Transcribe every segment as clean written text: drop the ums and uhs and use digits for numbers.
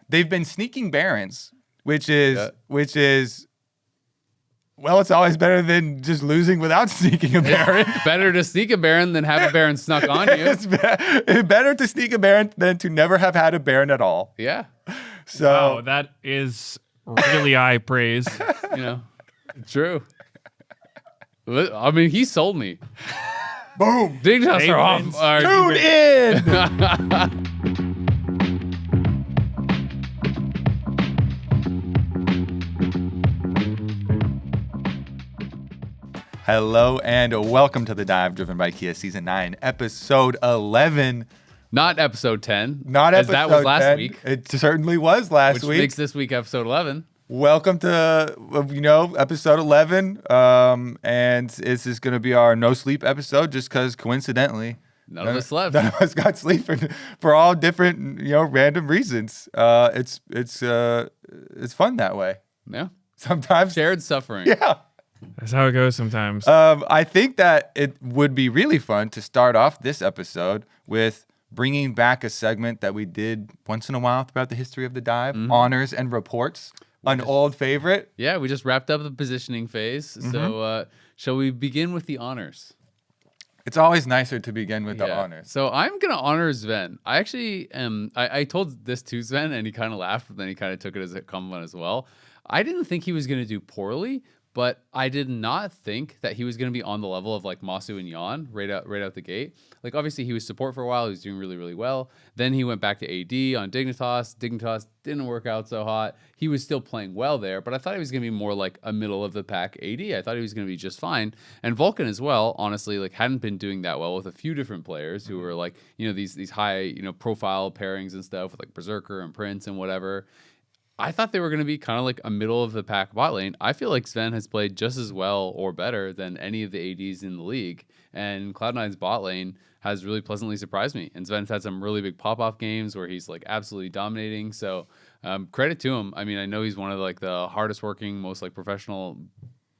they've been sneaking Barons, which is well, it's always better than just losing without sneaking a Baron. Better to sneak a Baron than have a Baron snuck on you. It's better to sneak a Baron than to never have had a Baron at all. Yeah. So wow, that is really high praise. True. I mean, he sold me. boom. Dignitas are off. Tune in. Hello and welcome to The Dive, driven by Kia Season 9, Episode 11. Not Episode 10. Not as Episode that was last 10. week. It certainly was last which week. makes this week Episode 11. Welcome to, Episode 11. And this is going to be our no sleep episode just because coincidentally, None of us slept. None of us got sleep for all different, random reasons. It's fun that way. Yeah. Sometimes. Shared suffering. Yeah. That's how it goes sometimes. I think that it would be really fun to start off this episode with bringing back a segment that we did once in a while throughout the history of the dive, honors and reports, an old favorite. Yeah, we just wrapped up the positioning phase. So shall we begin with the honors? It's always nicer to begin with the honors. So I'm going to honor Sven. I actually I told this to Sven and he kind of laughed, but then he kind of took it as a compliment as well. I didn't think he was going to do poorly, but I did not think that he was going to be on the level of like Masu and Jan right out the gate. Like obviously he was support for a while. He was doing really, really well. Then he went back to AD on Dignitas. Dignitas didn't work out so hot. He was still playing well there, but I thought he was going to be more like a middle of the pack AD. I thought he was going to be just fine. And Vulcan as well, honestly, like hadn't been doing that well with a few different players who were like, these high, profile pairings and stuff with like Berserker and Prince and whatever. I thought they were going to be kind of like a middle of the pack bot lane. I feel like Sven has played just as well or better than any of the ADs in the league. And Cloud9's bot lane has really pleasantly surprised me. And Sven's had some really big pop-off games where he's like absolutely dominating. So credit to him. I mean, I know he's one of like the hardest working, most like professional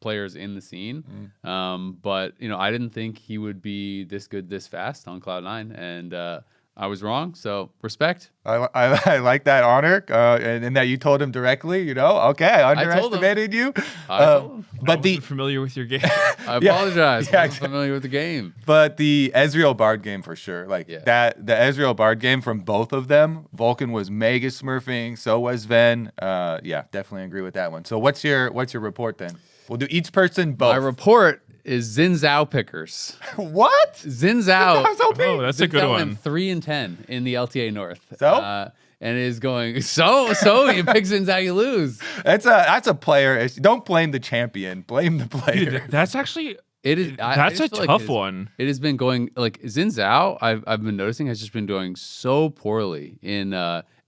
players in the scene. But, I didn't think he would be this good this fast on Cloud9. And I was wrong, so respect. I like that honor, and that you told him directly. Okay, I underestimated you. But I wasn't familiar with your game. I apologize. I wasn't familiar with the game. But the Ezreal Bard game for sure, the Ezreal Bard game from both of them. Vulcan was mega smurfing, so was Sven. Definitely agree with that one. So what's your report then? We'll do each person both. My report is Xin Zhao pickers. What? Xin Zhao. Oh, that's a good one. 3-10 in the LTA North. So? And is going, so you pick Xin Zhao, you lose. That's a player issue. Don't blame the champion. Blame the player. Dude, that's actually... It is. That's a tough one. It has been going, like, Xin Zhao, I've been noticing, has just been doing so poorly in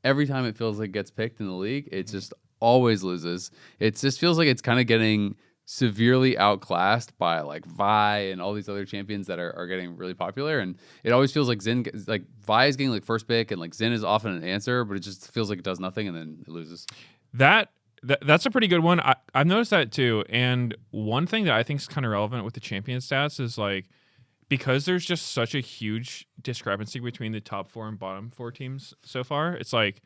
every time it feels like it gets picked in the league. It just always loses. It just feels like it's kind of getting severely outclassed by like Vi and all these other champions that are getting really popular, and it always feels like Vi is getting like first pick and like Xin is often an answer, but it just feels like it does nothing and then it loses. That's a pretty good one. I've noticed that too. And one thing that I think is kind of relevant with the champion stats is like, because there's just such a huge discrepancy between the top 4 and bottom 4 teams so far. It's like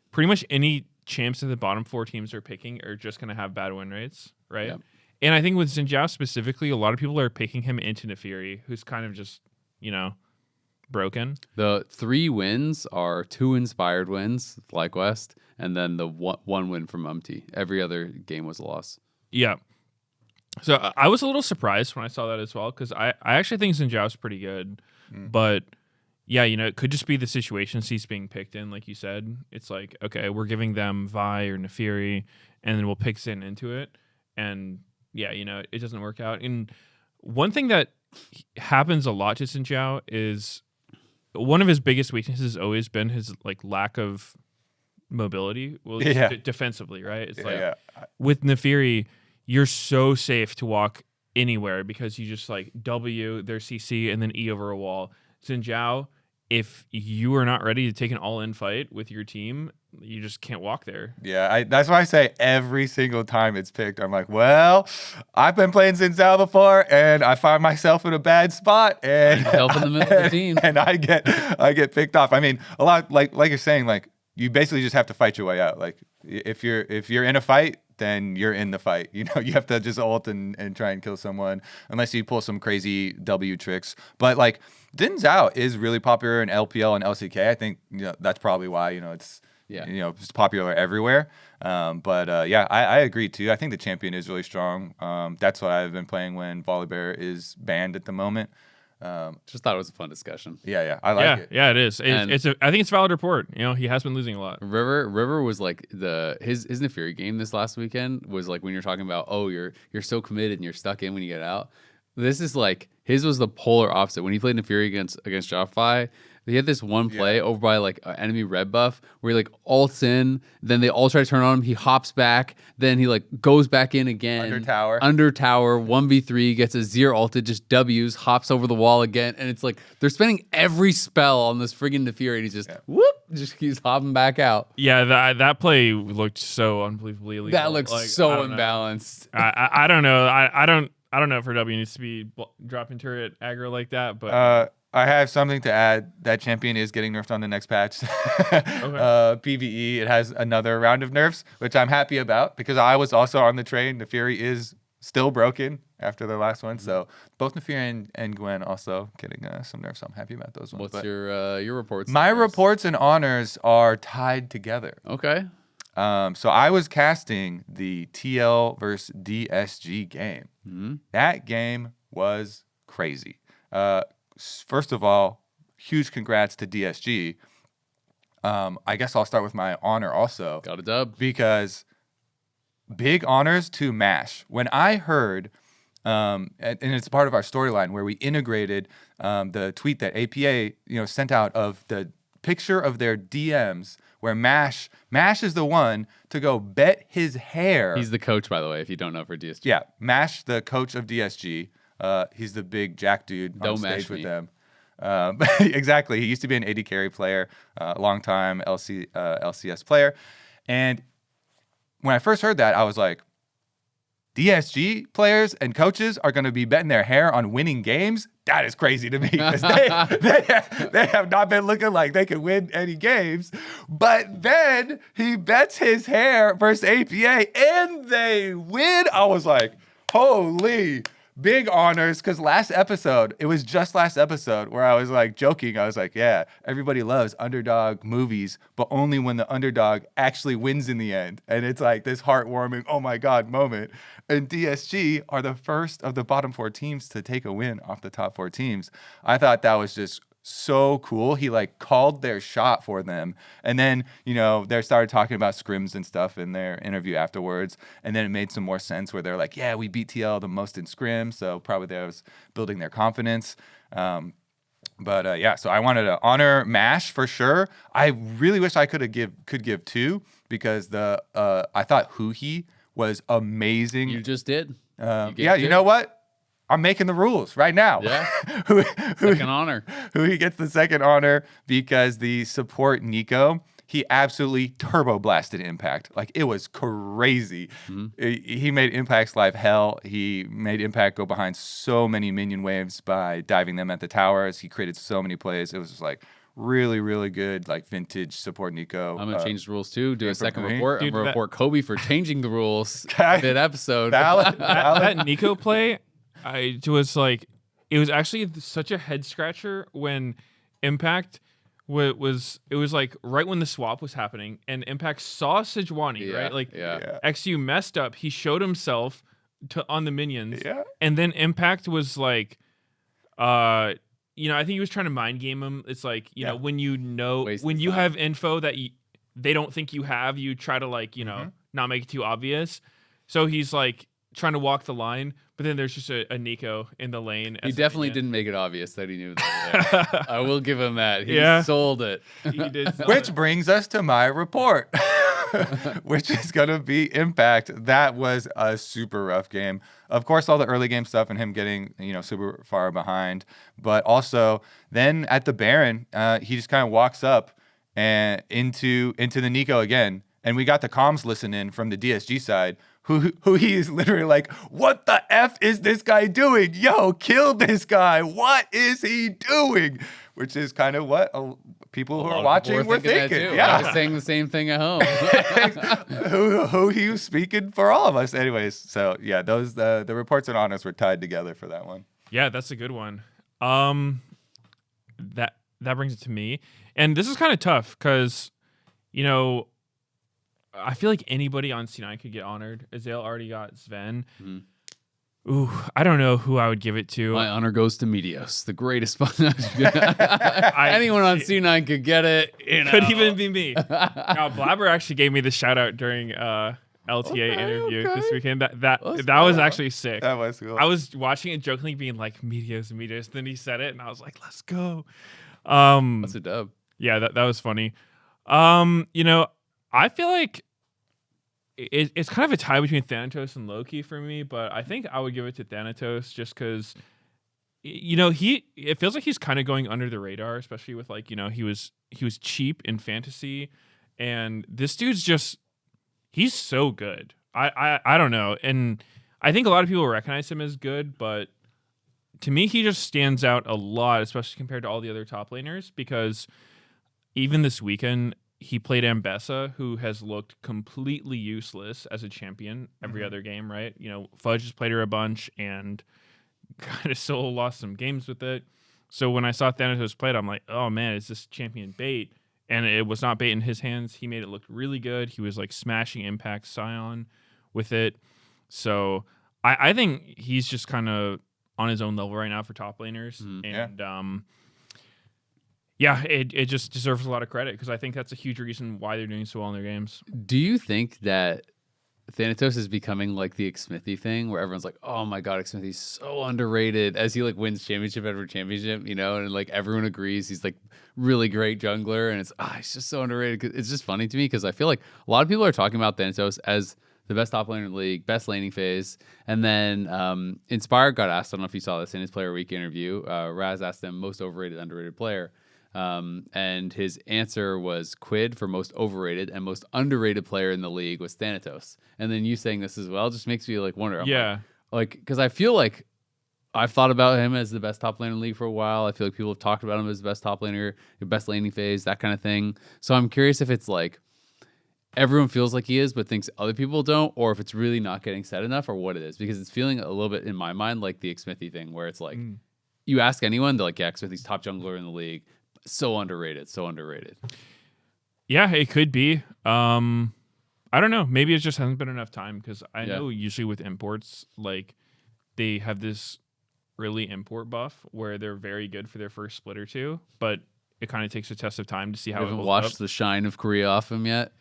pretty much any champs that the bottom 4 teams are picking are just going to have bad win rates, right? Yep. And I think with Xin Zhao specifically, a lot of people are picking him into Nefiri, who's kind of just, broken. The 3 wins are 2 inspired wins, FlyQuest, and then the one win from Umti. Every other game was a loss. Yeah. So I was a little surprised when I saw that as well, because I actually think Xin Zhao's pretty good. But, yeah, it could just be the situations he's being picked in, like you said. It's like, okay, we're giving them Vi or Nefiri, and then we'll pick Xin into it. And... yeah, it doesn't work out. And one thing that happens a lot to Xin Zhao is one of his biggest weaknesses has always been his like lack of mobility. Well, defensively, right? It's with Nefiri, you're so safe to walk anywhere because you just like W their CC and then E over a wall. Xin Zhao, if you are not ready to take an all-in fight with your team, you just can't walk there. Yeah, that's why I say every single time it's picked, I'm like, well, I've been playing Xin Zhao before, and I find myself in a bad spot, and help in the middle of the team, and I get picked off. I mean, a lot like you're saying, like you basically just have to fight your way out. Like if you're in a fight, then you're in the fight. You know, you have to just ult and try and kill someone unless you pull some crazy W tricks. But like Din Zhao is really popular in LPL and LCK. I think that's probably why it's it's popular everywhere. I agree too. I think the champion is really strong. That's what I've been playing when Volibear is banned at the moment. Just thought it was a fun discussion. Yeah, I like it. Yeah, it is. I think it's a valid report. He has been losing a lot. River was like his Neferi game this last weekend was like when you're talking about you're so committed and you're stuck in when you get out. This is like his was the polar opposite. When he played Neferi against Shopify, he had this one play over by like an enemy red buff where he like ults in, then they all try to turn on him. He hops back, then he like goes back in again. Under tower, 1v3, gets a 0 ulted, just W's, hops over the wall again. And it's like they're spending every spell on this friggin' Neferi and he just just keeps hopping back out. Yeah, that play looked so unbelievably illegal. That looks so unbalanced. I don't know. I don't know if her W needs to be dropping turret aggro like that, but I have something to add. That champion is getting nerfed on the next patch. PvE, it has another round of nerfs, which I'm happy about because I was also on the train. Neferi is still broken after the last one. So both Neferi and Gwen also getting some nerfs. So I'm happy about those ones. What's your reports? My reports and honors are tied together. Okay. So I was casting the TL versus DSG game. Mm-hmm. That game was crazy. First of all, huge congrats to DSG. I guess I'll start with my honor also. Got a dub. Because big honors to MASH. When I heard, and it's part of our storyline where we integrated the tweet that APA sent out of the picture of their DMs where MASH is the one to go bet his hair. He's the coach, by the way, if you don't know, for DSG. Yeah, MASH, the coach of DSG. He's the big Jack dude on stage with them. Exactly. He used to be an AD carry player, a long time LCS player. And when I first heard that, I was like, DSG players and coaches are going to be betting their hair on winning games? That is crazy to me because they have not been looking like they could win any games. But then he bets his hair versus APA and they win. I was like, holy... Big honors, because it was just last episode where I was like joking. I was like, yeah, everybody loves underdog movies, but only when the underdog actually wins in the end. And it's like this heartwarming, oh my God moment. And DSG are the first of the bottom 4 teams to take a win off the top 4 teams. I thought that was just so cool. He like called their shot for them. And then, they started talking about scrims and stuff in their interview afterwards. And then it made some more sense where they're like, yeah, we beat TL the most in scrims. So probably that was building their confidence. So I wanted to honor MASH for sure. I really wish I could give 2 because I thought Huhi was amazing. You just did. You know what? I'm making the rules right now. Yeah. Second honor. He gets the second honor because the support Nico, he absolutely turbo blasted Impact. Like it was crazy. Mm-hmm. He made Impact's life hell. He made Impact go behind so many minion waves by diving them at the towers. He created so many plays. It was just like really, really good, like vintage support Nico. I'm gonna change the rules too. Do a second report. I'm gonna report Kobe for changing the rules mid episode. That Nico play. It was actually such a head scratcher when Impact was like right when the swap was happening and Impact saw Sejuani, right? Like XU messed up. He showed himself on the minions. Yeah. And then Impact was like, I think he was trying to mind game him. It's like, when you have info that they don't think you have, you try to not make it too obvious. So he's like trying to walk the line, but then there's just a Nico in the lane. He definitely didn't make it obvious that he knew that. I will give him that. He sold it. He did. Which brings us to my report, which is going to be Impact. That was a super rough game. Of course, all the early game stuff and him getting, super far behind. But also then at the Baron, he just kind of walks up and into the Nico again. And we got the comms listen in from the DSG side, who he is literally like, what the F is this guy doing? Yo, kill this guy. What is he doing? which is kind of what people who are People watching were that thinking. too. Yeah. I was saying the same thing at home. who he was speaking for all of us. Anyways, so yeah, those the reports and honors were tied together for that one. Yeah, that's a good one. That brings it to me. And this is kind of tough because, you know, I feel like anybody on C9 could get honored. Azael already got Sven. Ooh, I don't know who I would give it to. My honor goes to Meteos, the greatest. Anyone on C9 could get it. You know. Could even be me. Now, Blabber actually gave me the shout out during LTA interview this weekend. That was actually sick. That was cool. I was watching it jokingly, being like Meteos. Then he said it, and I was like, "Let's go." That's a dub. Yeah, that was funny. You know, I feel like it's kind of a tie between Thanatos and Loki for me, but I think I would give it to Thanatos just because, you know, it feels like he's kind of going under the radar, especially with, like, you know, he was cheap in fantasy, and this dude's just, he's so good. I don't know, and I think a lot of people recognize him as good, but to me, he just stands out a lot, especially compared to all the other top laners, because even this weekend, he played Ambessa, who has looked completely useless as a champion every other game, right? You know, Fudge has played her a bunch and kind of still lost some games with it. So when I saw Thanatos play it, I'm like, oh man, is this champion bait? And it was not bait in his hands. He made it look really good. He was like smashing Impact Scion with it. So I think he's just kind of on his own level right now for top laners. And yeah, it just deserves a lot of credit because I think that's a huge reason why they're doing so well in their games. Do you think that Thanatos is becoming like the Xmithy thing where everyone's like, oh my God, Xmithy's so underrated as he like wins championship after championship, you know, and like everyone agrees he's like really great jungler and he's just so underrated. It's just funny to me because I feel like a lot of people are talking about Thanatos as the best top laner in the league, best laning phase. And then Inspired got asked, I don't know if you saw this in his Player Week interview, Raz asked them most overrated, underrated player. And his answer was Quid for most overrated, and most underrated player in the league was Thanatos. And then you saying this as well just makes me like wonder. Like, because I feel like I've thought about him as the best top laner in the league for a while. I feel like people have talked about him as the best top laner, the best laning phase, that kind of thing. So I'm curious if it's like everyone feels like he is, but thinks other people don't, or if it's really not getting said enough, or what it is. Because it's feeling a little bit in my mind like the Xmithy thing, where it's like you ask anyone, they're like, yeah, Xmithy's top jungler in the league. So underrated. Yeah, it could be. I don't know. Maybe it just hasn't been enough time because I know usually with imports, like they have this early import buff where they're very good for their first split or two, but it kind of takes a test of time to see how you it haven't holds washed up. the shine of Korea off him yet.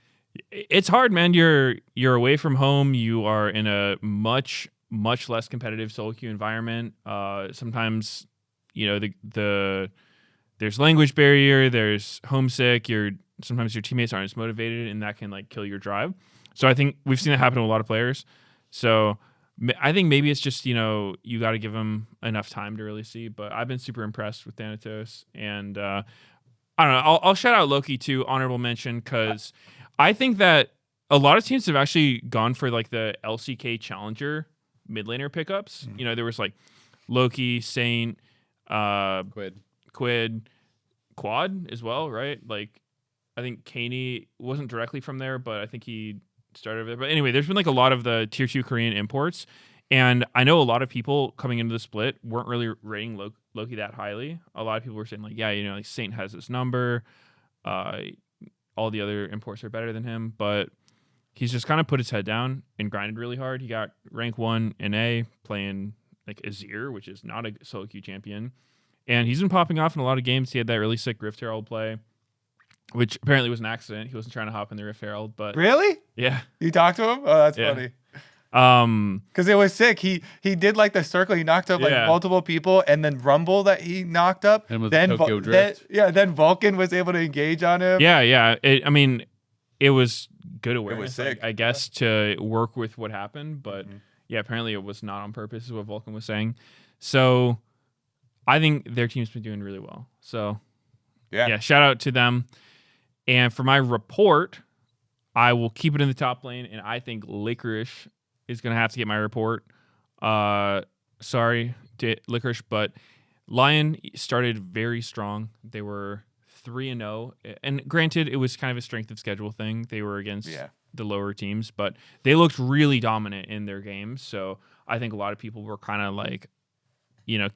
It's hard, man. You're away from home. You are in a much less competitive solo queue environment. Sometimes, you know, there's language barrier, there's homesick, sometimes your teammates aren't as motivated, and that can like kill your drive. So I think we've seen that happen to a lot of players. So I think maybe it's just, you know, you got to give them enough time to really see. But I've been super impressed with Thanatos, and I don't know. I'll shout out Loki too, honorable mention, because I think that a lot of teams have actually gone for like the LCK Challenger mid laner pickups. You know, there was like Loki, Saint, Quid, Quad as well, right? Like, I think Kaney wasn't directly from there, but I think he started over there. But anyway, there's been like a lot of the tier 2 Korean imports, and I know a lot of people coming into the split weren't really rating Loki that highly. A lot of people were saying like, yeah, you know, like Saint has this number, all the other imports are better than him, but he's just kind of put his head down and grinded really hard. He got rank 1 in A playing like Azir, which is not a solo queue champion. And he's been popping off in a lot of games. He had that really sick Rift Herald play, which apparently was an accident. He wasn't trying to hop in the Rift Herald, but Really? yeah. You talked to him? Oh, that's funny. Because it was sick. He did like the circle. He knocked up like multiple people, and then Rumble that he knocked up. And with then Tokyo Drift. Then Vulcan was able to engage on him. Yeah. I mean, it was good awareness, was sick. I guess, to work with what happened. But yeah, apparently it was not on purpose, is what Vulcan was saying. So I think their team's been doing really well. So yeah, shout out to them. And for my report, I will keep it in the top lane, and I think Licorice is going to have to get my report. Sorry to Licorice, but Lyon started very strong. They were 3-0, and granted, it was kind of a strength of schedule thing. They were against the lower teams, but they looked really dominant in their games. So I think a lot of people were kind of like,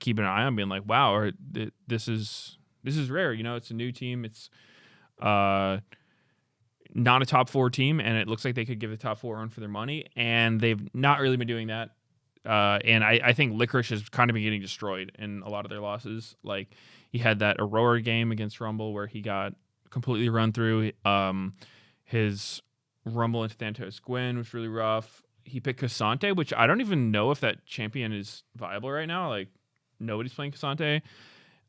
keeping an eye on, being like, wow, or this is rare. It's a new team. It's not a top 4 team, and it looks like they could give the top 4 run for their money, and they've not really been doing that. And I think Licorice has kind of been getting destroyed in a lot of their losses. Like, he had that Aurora game against Rumble where he got completely run through. His Rumble into Thanatos Gwyn was really rough. He picked Cassante, which I don't even know if that champion is viable right now. Like, nobody's playing Cassante.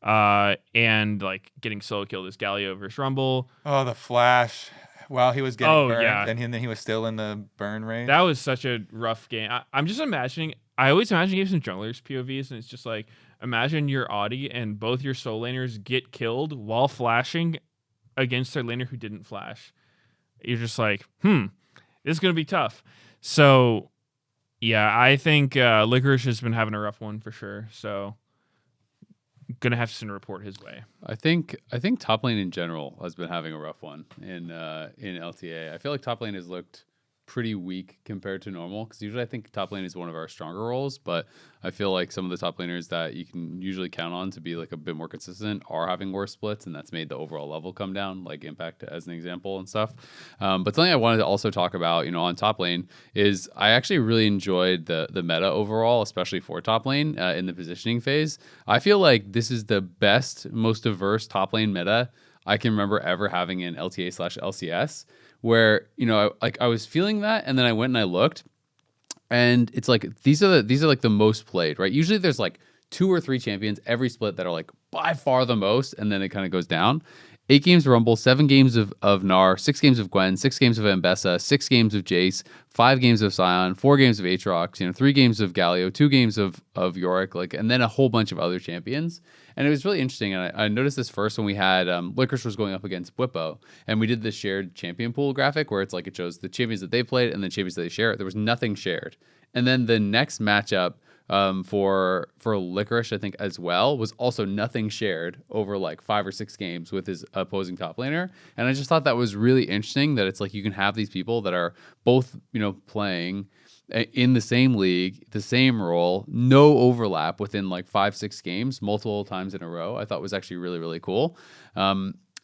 And like getting solo killed is Galio versus Rumble. Oh, the flash. While he was getting burned, and then he was still in the burn range. That was such a rough game. I'm just imagining. I always imagine games in junglers POVs, and it's just like, imagine your Audi and both your soul laners get killed while flashing against their laner who didn't flash. You're just like, this is gonna be tough. So, yeah, I think Licorice has been having a rough one for sure. So, gonna have to send a report his way. I think top lane in general has been having a rough one in LTA. I feel like top lane has looked pretty weak compared to normal, because usually I think top lane is one of our stronger roles, but I feel like some of the top laners that you can usually count on to be like a bit more consistent are having worse splits, and that's made the overall level come down, like Impact as an example and stuff. But something I wanted to also talk about, on top lane, is I actually really enjoyed the meta overall, especially for top lane in the positioning phase. I feel like this is the best, most diverse top lane meta I can remember ever having in LTA/LCS. Where I was feeling that, and then I went and I looked, and it's like these are like the most played, right? Usually there's like 2 or 3 champions every split that are like by far the most, and then it kind of goes down. 8 games of Rumble, 7 games of Gnar, 6 games of Gwen, 6 games of Ambessa, 6 games of Jace, 5 games of Sion, 4 games of Aatrox, 3 games of Galio, 2 games of Yorick, and then a whole bunch of other champions. And it was really interesting. And I noticed this first when we had Licorice was going up against Bwipo, and we did the shared champion pool graphic where it's like it shows the champions that they played and the champions that they share. There was nothing shared. And then the next matchup for Licorice, I think as well, was also nothing shared over like 5 or 6 games with his opposing top laner. And I just thought that was really interesting, that it's like you can have these people that are both, playing in the same league, the same role, no overlap within like 5-6 games, multiple times in a row. I thought was actually really, really cool.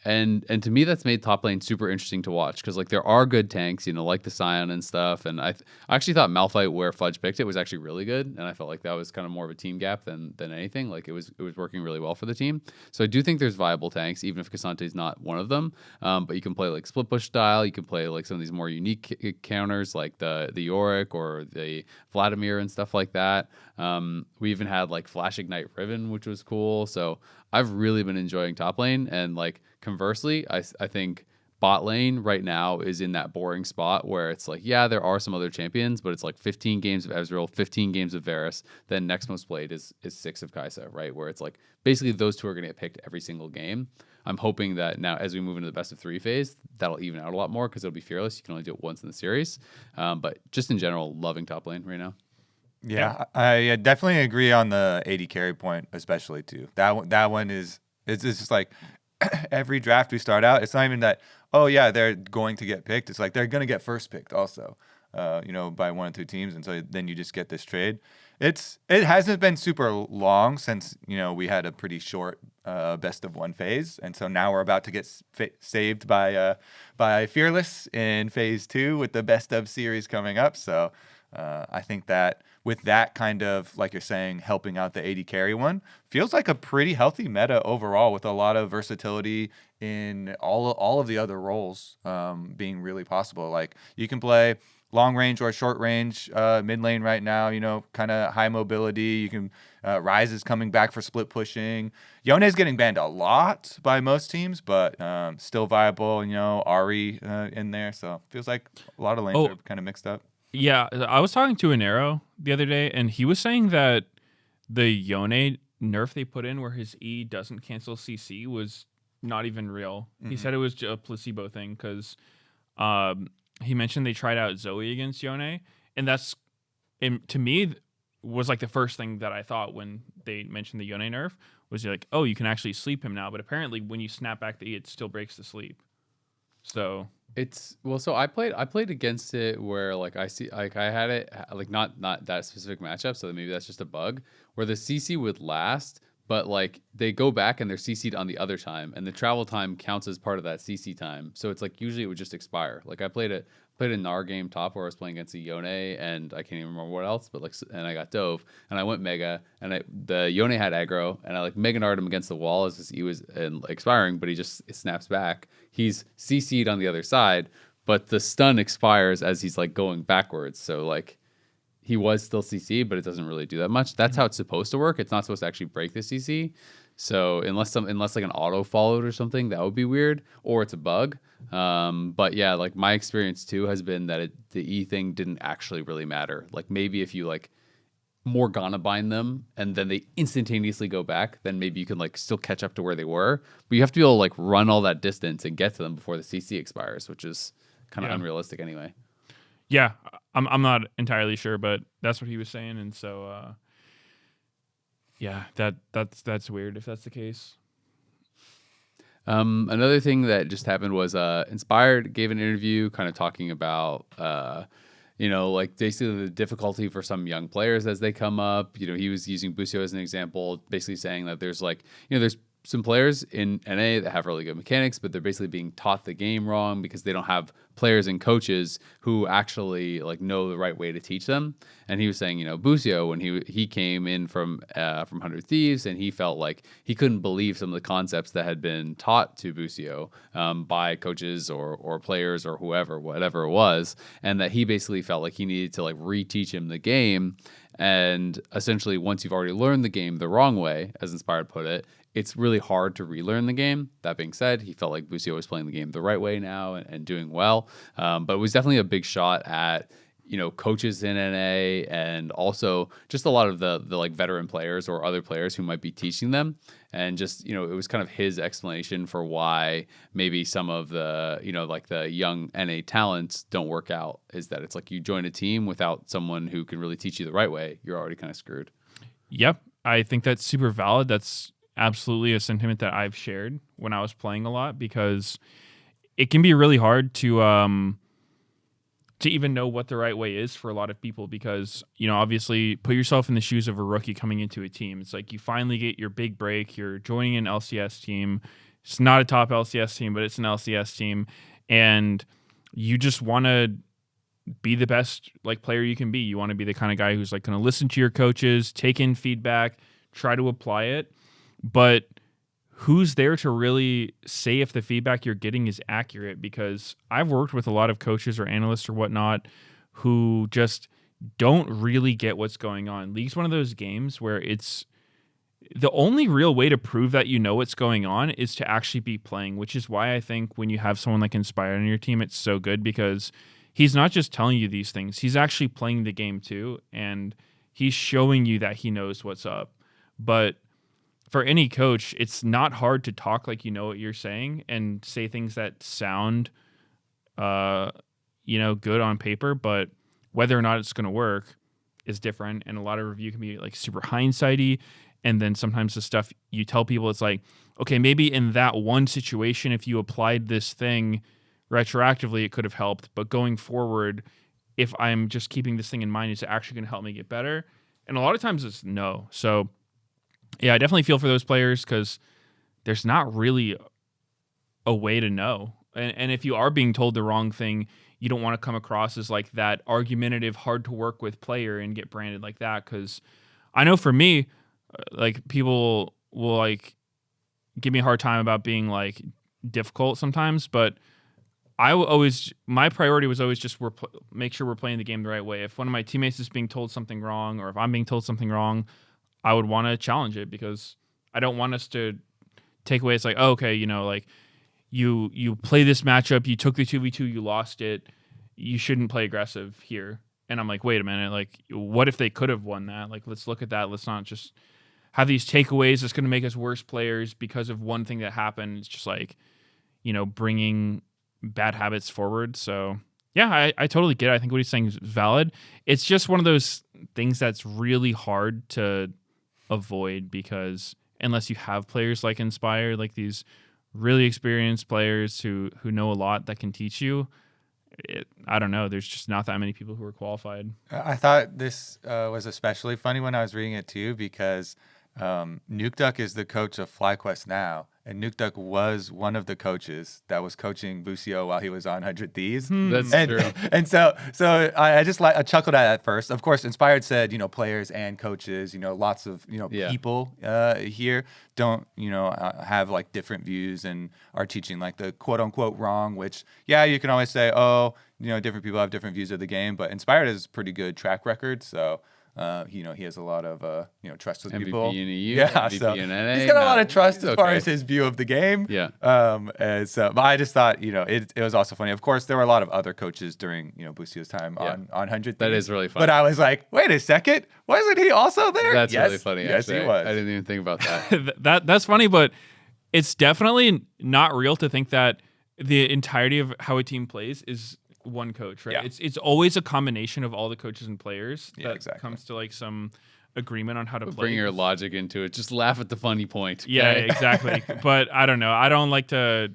And to me, that's made top lane super interesting to watch, because like there are good tanks, like the Sion and stuff. And I actually thought Malphite, where Fudge picked it, was actually really good, and I felt like that was kind of more of a team gap than anything. Like it was working really well for the team. So I do think there's viable tanks, even if Cassante's not one of them. But you can play like split push style. You can play like some of these more unique counters, like the Yorick or the Vladimir and stuff like that. We even had like Flash Ignite Riven, which was cool. So I've really been enjoying top lane, and like conversely, I think bot lane right now is in that boring spot where it's like, yeah, there are some other champions, but it's like 15 games of Ezreal, 15 games of Varus, then next most played is 6 of Kai'Sa, right? Where it's like basically those 2 are going to get picked every single game. I'm hoping that now as we move into the best of 3 phase, that'll even out a lot more, because it'll be fearless. You can only do it once in the series. But just in general, loving top lane right now. Yeah, I definitely agree on the AD carry point, especially too. That one is it's just like every draft we start out, it's not even that, oh yeah, they're going to get picked. It's like they're going to get first picked also, by 1 or 2 teams, and so then you just get this trade. It hasn't been super long since we had a pretty short best of 1 phase, and so now we're about to get saved by Fearless in phase 2 with the best of series coming up. So I think that with that kind of, like you're saying, helping out the AD carry one, feels like a pretty healthy meta overall, with a lot of versatility in all of the other roles being really possible. Like you can play long range or short range mid lane right now, kind of high mobility. You can Ryze is coming back for split pushing. Yone's getting banned a lot by most teams, but still viable. Ari in there, so feels like a lot of lanes are kind of mixed up. Yeah, I was talking to Anero the other day, and he was saying that the Yone nerf they put in where his E doesn't cancel CC was not even real. Mm-hmm. He said it was a placebo thing, because he mentioned they tried out Zoe against Yone, and that's, to me, was like the first thing that I thought when they mentioned the Yone nerf was like, oh, you can actually sleep him now. But apparently when you snap back the E, it still breaks the sleep. So so I played against it where like I had it like not that specific matchup, so maybe that's just a bug where the CC would last, but like they go back and they're CC'd on the other time, and the travel time counts as part of that CC time. So it's like usually it would just expire. Like I played a Nar game top where I was playing against a Yone, and I can't even remember what else, but like, and I got dove, and I went mega, and the Yone had aggro, and I like mega nard him against the wall as he was expiring, but it snaps back. He's CC'd on the other side, but the stun expires as he's like going backwards. So like he was still CC, but it doesn't really do that much. That's how it's supposed to work. It's not supposed to actually break the CC. So unless like an auto followed or something, that would be weird, or it's a bug. But yeah, like my experience too has been that the E thing didn't actually really matter. Like maybe if you like Morgana bind them and then they instantaneously go back, then maybe you can like still catch up to where they were. But you have to be able to like run all that distance and get to them before the CC expires, which is kind of unrealistic anyway. Yeah, I'm not entirely sure, but that's what he was saying, and so yeah, that's weird if that's the case. Another thing that just happened was Inspired gave an interview kind of talking about like basically the difficulty for some young players as they come up. He was using Busio as an example, basically saying that there's like there's some players in NA that have really good mechanics, but they're basically being taught the game wrong because they don't have players and coaches who actually like know the right way to teach them. And he was saying, Busio, when he came in from 100 Thieves, and he felt like he couldn't believe some of the concepts that had been taught to Busio by coaches or players or whatever it was, and that he basically felt like he needed to like reteach him the game. And essentially, once you've already learned the game the wrong way, as Inspired put it, it's really hard to relearn the game. That being said, he felt like Busio was playing the game the right way now and doing well. But it was definitely a big shot at coaches in NA, and also just a lot of the like veteran players or other players who might be teaching them. And just it was kind of his explanation for why maybe some of the like the young NA talents don't work out, is that it's like you join a team without someone who can really teach you the right way, you're already kind of screwed. Yep, I think that's super valid. That's absolutely a sentiment that I've shared when I was playing a lot, because it can be really hard to even know what the right way is for a lot of people, because obviously put yourself in the shoes of a rookie coming into a team. It's like you finally get your big break, you're joining an LCS team. It's not a top LCS team, but it's an LCS team, and you just want to be the best like player you can be. You want to be the kind of guy who's like going to listen to your coaches, take in feedback, try to apply it. But who's there to really say if the feedback you're getting is accurate? Because I've worked with a lot of coaches or analysts or whatnot who just don't really get what's going on. League's one of those games where it's the only real way to prove that you know what's going on is to actually be playing, which is why I think when you have someone like Inspired on your team, it's so good, because he's not just telling you these things. He's actually playing the game too, and he's showing you that he knows what's up. But for any coach, it's not hard to talk like you know what you're saying and say things that sound, good on paper, but whether or not it's going to work is different. And a lot of review can be like super hindsighty. And then sometimes the stuff you tell people, it's like, okay, maybe in that one situation, if you applied this thing retroactively, it could have helped. But going forward, if I'm just keeping this thing in mind, is it actually going to help me get better? And a lot of times it's no. So yeah, I definitely feel for those players, because there's not really a way to know. And if you are being told the wrong thing, you don't want to come across as like that argumentative, hard to work with player and get branded like that. Because I know for me, like people will like give me a hard time about being like difficult sometimes, but my priority was always just make sure we're playing the game the right way. If one of my teammates is being told something wrong, or if I'm being told something wrong, I would want to challenge it, because I don't want us to take away. It's like, oh, okay, like you play this matchup, you took the 2v2, you lost it, you shouldn't play aggressive here. And I'm like, wait a minute, like what if they could have won that? Like, let's look at that. Let's not just have these takeaways that's going to make us worse players because of one thing that happened. It's just like, bringing bad habits forward. So yeah, I totally get it. I think what he's saying is valid. It's just one of those things that's really hard to avoid, because unless you have players like Inspired, like these really experienced players who know a lot that can teach you, I don't know. There's just not that many people who are qualified. I thought this was especially funny when I was reading it too, because Nuke Duck is the coach of FlyQuest now, and Nuke Duck was one of the coaches that was coaching Busio while he was on 100 Thieves. That's true. And so I just I chuckled at first. Of course, Inspired said, players and coaches, lots of people here don't have like different views and are teaching like the quote unquote wrong. Which you can always say, oh, different people have different views of the game, but Inspired has a pretty good track record, so. He has a lot of trust with MVP people. in EU, yeah, MVP so in NA, he's got a lot of trust as far okay. as his view of the game. Yeah. And so, but I just thought it was also funny. Of course, there were a lot of other coaches during Busio's time on 100. That is really funny. But I was like, wait a second, wasn't he also there? That's really funny. Yes, actually. he was. I didn't even think about that. That's funny, but it's definitely not real to think that the entirety of how a team plays is one coach, right? Yeah. It's always a combination of all the coaches and players that exactly. comes to like some agreement on how to play. Bring your logic into it. Just laugh at the funny point. Yeah, okay? exactly. But I don't know. I don't like to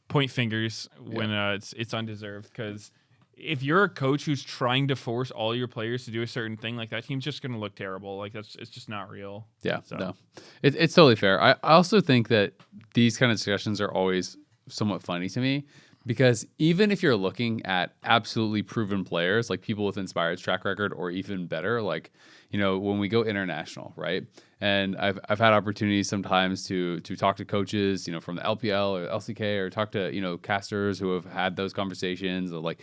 point fingers when it's undeserved, because if you're a coach who's trying to force all your players to do a certain thing, like that team's just going to look terrible. Like it's just not real. Yeah, so. no, it's totally fair. I also think that these kind of discussions are always somewhat funny to me, because even if you're looking at absolutely proven players, like people with Inspired's track record, or even better, like, when we go international, right? And I've had opportunities sometimes to talk to coaches, from the LPL or LCK, or talk to, casters who have had those conversations, or like,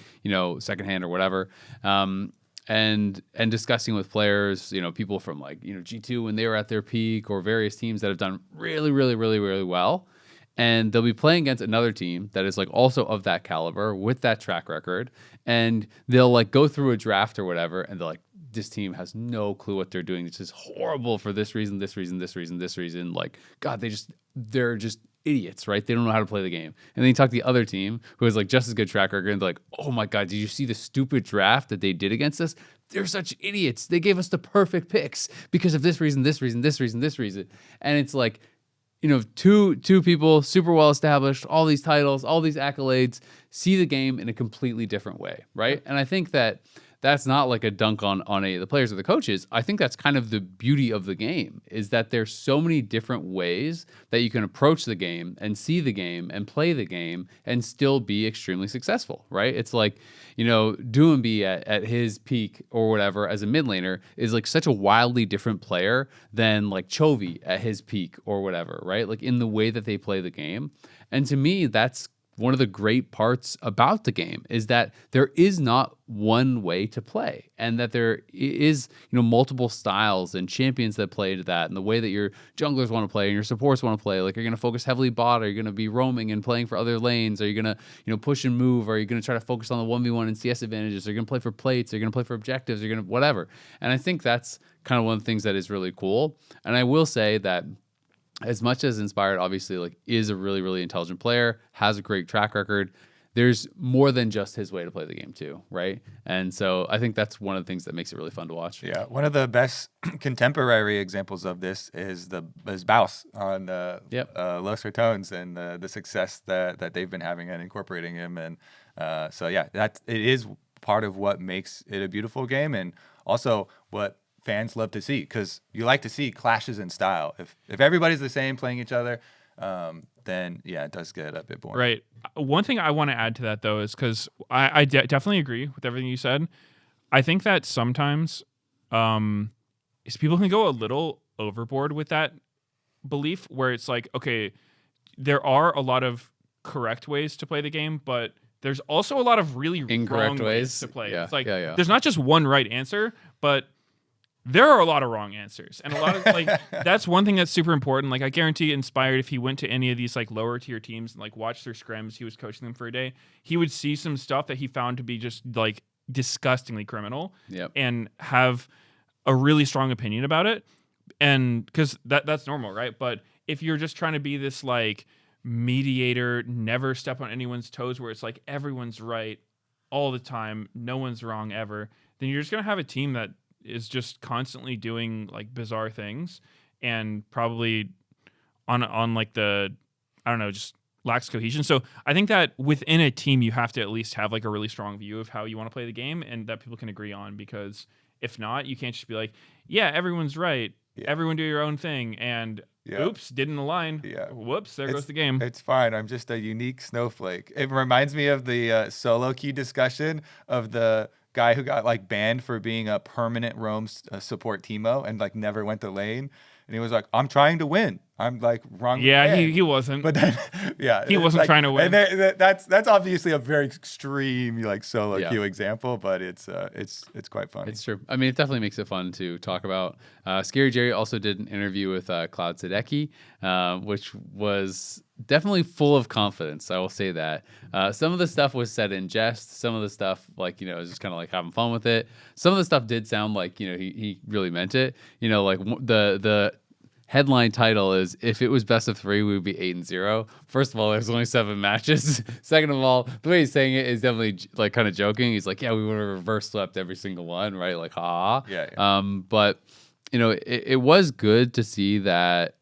secondhand or whatever. And discussing with players, people from like, G2 when they were at their peak, or various teams that have done really, really, really, really well. And they'll be playing against another team that is like also of that caliber with that track record. And they'll like go through a draft or whatever, and they're like, this team has no clue what they're doing. It's just horrible for this reason, this reason, this reason, this reason. Like, God, they're just idiots, right? They don't know how to play the game. And then you talk to the other team who has like just as good track record, and they're like, oh my God, did you see the stupid draft that they did against us? They're such idiots. They gave us the perfect picks because of this reason, this reason, this reason, this reason. And it's like, two people, super well established, all these titles, all these accolades, see the game in a completely different way, right? And I think that that's not like a dunk on any of the players or the coaches. I think that's kind of the beauty of the game, is that there's so many different ways that you can approach the game and see the game and play the game and still be extremely successful, right? It's like, Doumbé at his peak or whatever as a mid laner is like such a wildly different player than like Chovy at his peak or whatever, right? Like in the way that they play the game. And to me, that's one of the great parts about the game, is that there is not one way to play, and that there is, multiple styles and champions that play to that, and the way that your junglers want to play and your supports want to play. Like, you're going to focus heavily bot, or you're going to be roaming and playing for other lanes, or you're going to, push and move, or you're going to try to focus on the 1v1 and CS advantages, or you're going to play for plates, or you're going to play for objectives, or you're going to whatever. And I think that's kind of one of the things that is really cool. And I will say that as much as Inspired obviously like is a really, really intelligent player, has a great track record, there's more than just his way to play the game too, right? And so I think that's one of the things that makes it really fun to watch. Yeah, one of the best contemporary examples of this is Baus on Los Ratones, and the success that they've been having and incorporating him. And so yeah, it is part of what makes it a beautiful game, and also what fans love to see, because you like to see clashes in style. If everybody's the same playing each other, then it does get a bit boring. Right. One thing I want to add to that though is, because I definitely agree with everything you said. I think that sometimes is people can go a little overboard with that belief, where it's like, okay, there are a lot of correct ways to play the game, but there's also a lot of really incorrect wrong ways to play. Yeah. It's like There's not just one right answer, but there are a lot of wrong answers, and a lot of like that's one thing that's super important. Like, I guarantee Inspired, if he went to any of these like lower tier teams and like watched their scrims, he was coaching them for a day, he would see some stuff that he found to be just like disgustingly criminal, and have a really strong opinion about it. And because that's normal, right? But if you're just trying to be this like mediator, never step on anyone's toes, where it's like everyone's right all the time, no one's wrong ever, then you're just gonna have a team that is just constantly doing like bizarre things and probably on like the, I don't know, just lacks cohesion. So I think that within a team, you have to at least have like a really strong view of how you want to play the game and that people can agree on, because if not, you can't just be like, yeah, everyone's right. Yeah. Everyone do your own thing. And oops, didn't align. Yeah. Whoops, there goes the game. It's fine. I'm just a unique snowflake. It reminds me of the solo queue discussion of the guy who got like banned for being a permanent Roam support Teemo and like never went to lane. And he was like, I'm trying to win. I'm like wrong. Yeah, he wasn't. But then, he wasn't trying to win. And that's obviously a very extreme like solo queue example, but it's quite funny. It's true. I mean, it definitely makes it fun to talk about. Scary Jerry also did an interview with Cloud Sadecki, which was definitely full of confidence. I will say that. Some of the stuff was said in jest. Some of the stuff, like, was just kind of like having fun with it. Some of the stuff did sound like, he really meant it. Like the headline title is, if it was best of 3, we would be 8-0. First of all, there's only 7 matches. Second of all, the way he's saying it is definitely like kind of joking. He's like, yeah, we would have reverse swept every single one, right? Like, ha. Yeah. But it was good to see that.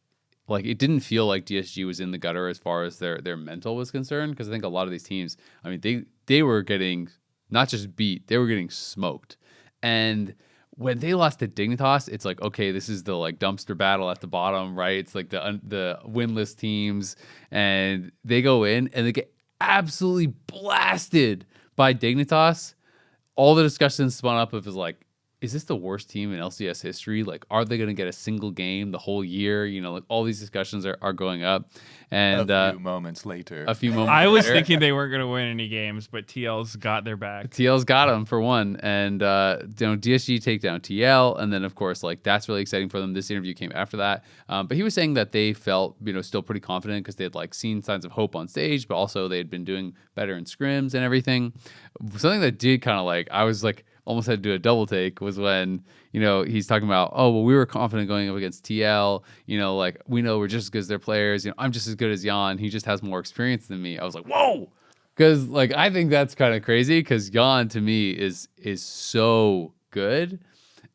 Like, it didn't feel like DSG was in the gutter as far as their mental was concerned, because I think a lot of these teams, I mean, they were getting not just beat, they were getting smoked. And when they lost to Dignitas, it's like, okay, this is the like dumpster battle at the bottom, right? It's like the winless teams, and they go in and they get absolutely blasted by Dignitas. All the discussions spun up of is like, is this the worst team in LCS history? Like, are they going to get a single game the whole year? Like all these discussions are going up. And a few moments later. I was thinking they weren't going to win any games, but TL's got their back. TL's got them for one. And, DSG take down TL. And then, of course, like that's really exciting for them. This interview came after that. But he was saying that they felt, still pretty confident because they had like seen signs of hope on stage, but also they had been doing better in scrims and everything. Something that did kind of like, I was like, almost had to do a double take was when, he's talking about, oh, well, we were confident going up against TL. Like, we know we're just as good as their players. I'm just as good as Jan. He just has more experience than me. I was like, whoa. Because, like, I think that's kind of crazy because Jan, to me, is so good.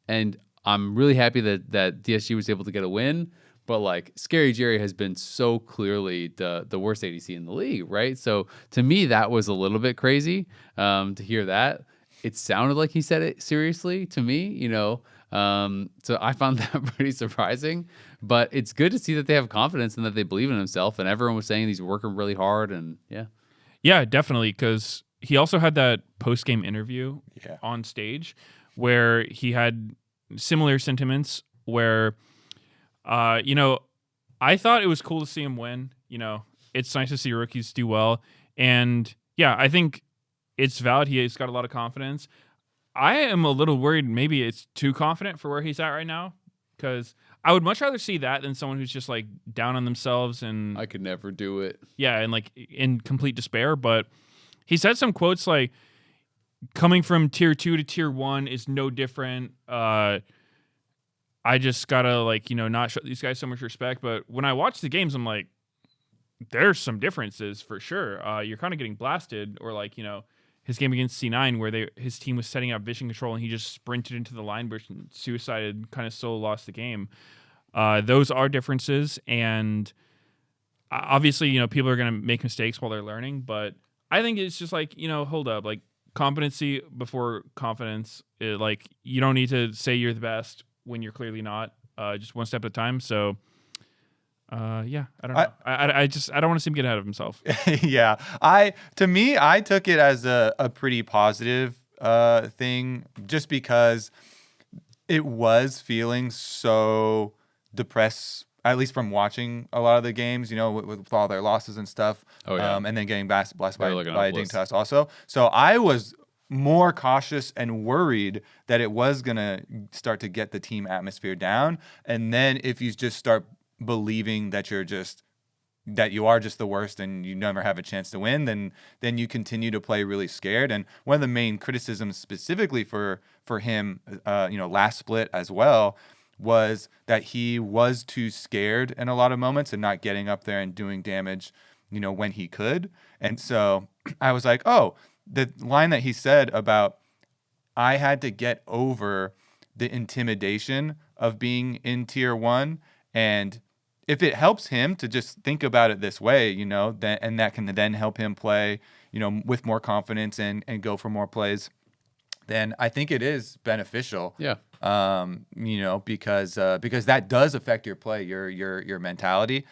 And I'm really happy that DSG was able to get a win. But, like, Scary Jerry has been so clearly the worst ADC in the league, right? So, to me, that was a little bit crazy to hear that. It sounded like he said it seriously to me, so I found that pretty surprising. But it's good to see that they have confidence and that they believe in himself. And everyone was saying he's working really hard. And yeah, definitely, because he also had that post-game interview on stage where he had similar sentiments. Where, I thought it was cool to see him win. It's nice to see rookies do well, and yeah, I think it's valid. He's got a lot of confidence. I am a little worried maybe it's too confident for where he's at right now, because I would much rather see that than someone who's just like down on themselves and I could never do it. Yeah, and like in complete despair. But he said some quotes like, coming from tier 2 to tier 1 is no different. I just gotta not show these guys so much respect. But when I watch the games, I'm like, there's some differences for sure. You're kind of getting blasted, or like, his game against C9 where his team was setting up vision control and he just sprinted into the line burst and suicided, kind of solo lost the game. Those are differences, and obviously, people are going to make mistakes while they're learning, but I think it's just like, hold up, like competency before confidence. Like, you don't need to say you're the best when you're clearly not, just one step at a time. So I don't know. I don't want to see him get ahead of himself. Yeah. To me, I took it as a pretty positive thing, just because it was feeling so depressed, at least from watching a lot of the games, with all their losses and stuff. Oh, yeah. And then getting blessed by Dignitas also. So I was more cautious and worried that it was going to start to get the team atmosphere down. And then if you just start believing that you are just the worst and you never have a chance to win, then you continue to play really scared. And one of the main criticisms specifically for him, last split as well, was that he was too scared in a lot of moments and not getting up there and doing damage, when he could. And so I was like, oh, the line that he said about, I had to get over the intimidation of being in tier 1. And if it helps him to just think about it this way, you know, and that can then help him play, you know, with more confidence and go for more plays, then I think it is beneficial. Yeah. You know, because that does affect your play, your mentality.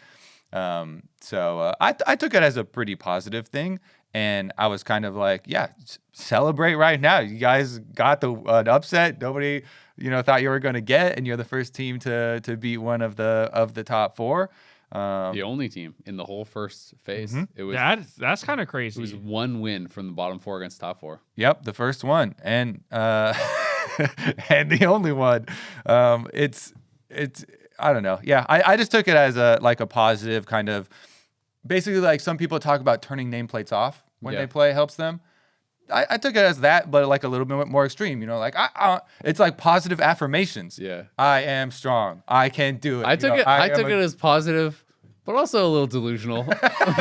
So I took it as a pretty positive thing, and I was kind of like, yeah, celebrate right now. You guys got an upset. Nobody, you know, thought you were going to get, and you're the first team to beat one of the top 4. The only team in the whole first phase. Mm-hmm. It was that's kind of crazy. It was 1 win from the bottom 4 against top 4. Yep, the first one, and and the only one. It's I don't know. Yeah, I just took it as a positive kind of, basically, like some people talk about turning nameplates off when they play helps them. I took it as that, but like a little bit more extreme, you know, like it's like positive affirmations. Yeah. I am strong. I can do it. I took it as positive, but also a little delusional.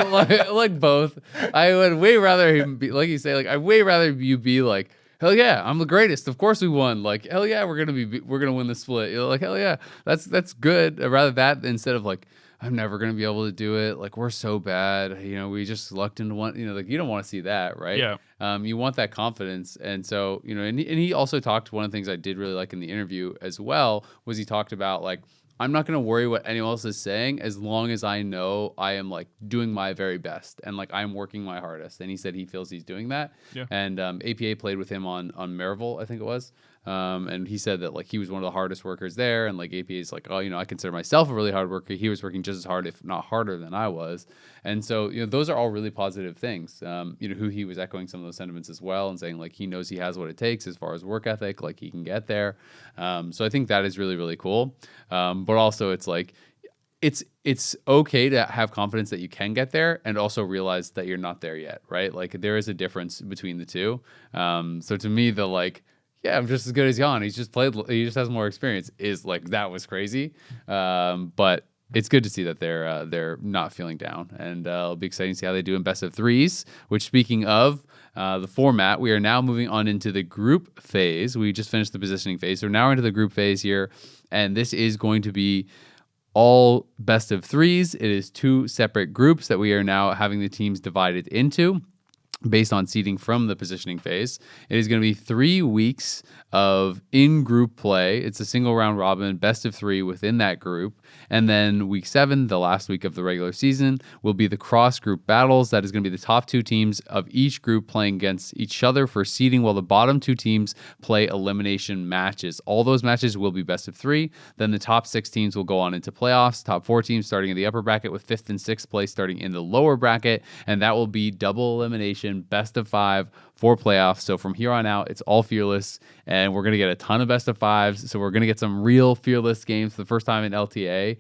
like both. I would way rather him be, like you say, like I'd way rather you be like, hell yeah, I'm the greatest. Of course we won. Like, hell yeah, we're gonna win the split. You're like, hell yeah, that's good. I'd rather that instead of like, I'm never gonna be able to do it. Like, we're so bad. You know, we just lucked into one. You know, like you don't want to see that, right? Yeah. You want that confidence, and so you know, and he also talked. One of the things I did really like in the interview as well was he talked about like, I'm not going to worry what anyone else is saying as long as I know I am like doing my very best and like I'm working my hardest. And he said he feels he's doing that. Yeah. And APA played with him on Maryville, I think it was. And he said that like he was one of the hardest workers there, and like APA is like, oh, you know, I consider myself a really hard worker. He was working just as hard, if not harder, than I was. And so, you know, those are all really positive things. You know, who he was echoing some of those sentiments as well, and saying like he knows he has what it takes as far as work ethic, like he can get there. So I think that is really, really cool. But also, it's like it's okay to have confidence that you can get there, and also realize that you're not there yet, right? Like there is a difference between the two. So to me, the like, yeah, I'm just as good as Jan. He just has more experience. Is like that was crazy, but it's good to see that they're not feeling down, and it'll be exciting to see how they do in best of 3s. Which, speaking of the format, we are now moving on into the group phase. We just finished the positioning phase, so we're now into the group phase here, and this is going to be all best of 3s. It is 2 separate groups that we are now having the teams divided into, based on seeding from the positioning phase. It is going to be 3 weeks of in-group play. It's a single round robin, best of 3 within that group. And then week 7, the last week of the regular season, will be the cross-group battles. That is going to be the top 2 teams of each group playing against each other for seeding, while the bottom 2 teams play elimination matches. All those matches will be best of 3. Then the top 6 teams will go on into playoffs. Top 4 teams starting in the upper bracket, with 5th and 6th place starting in the lower bracket. And that will be double elimination, best of 5 for playoffs. So from here on out, it's all fearless, and we're going to get a ton of best of 5s. So we're going to get some real fearless games for the first time in LTA,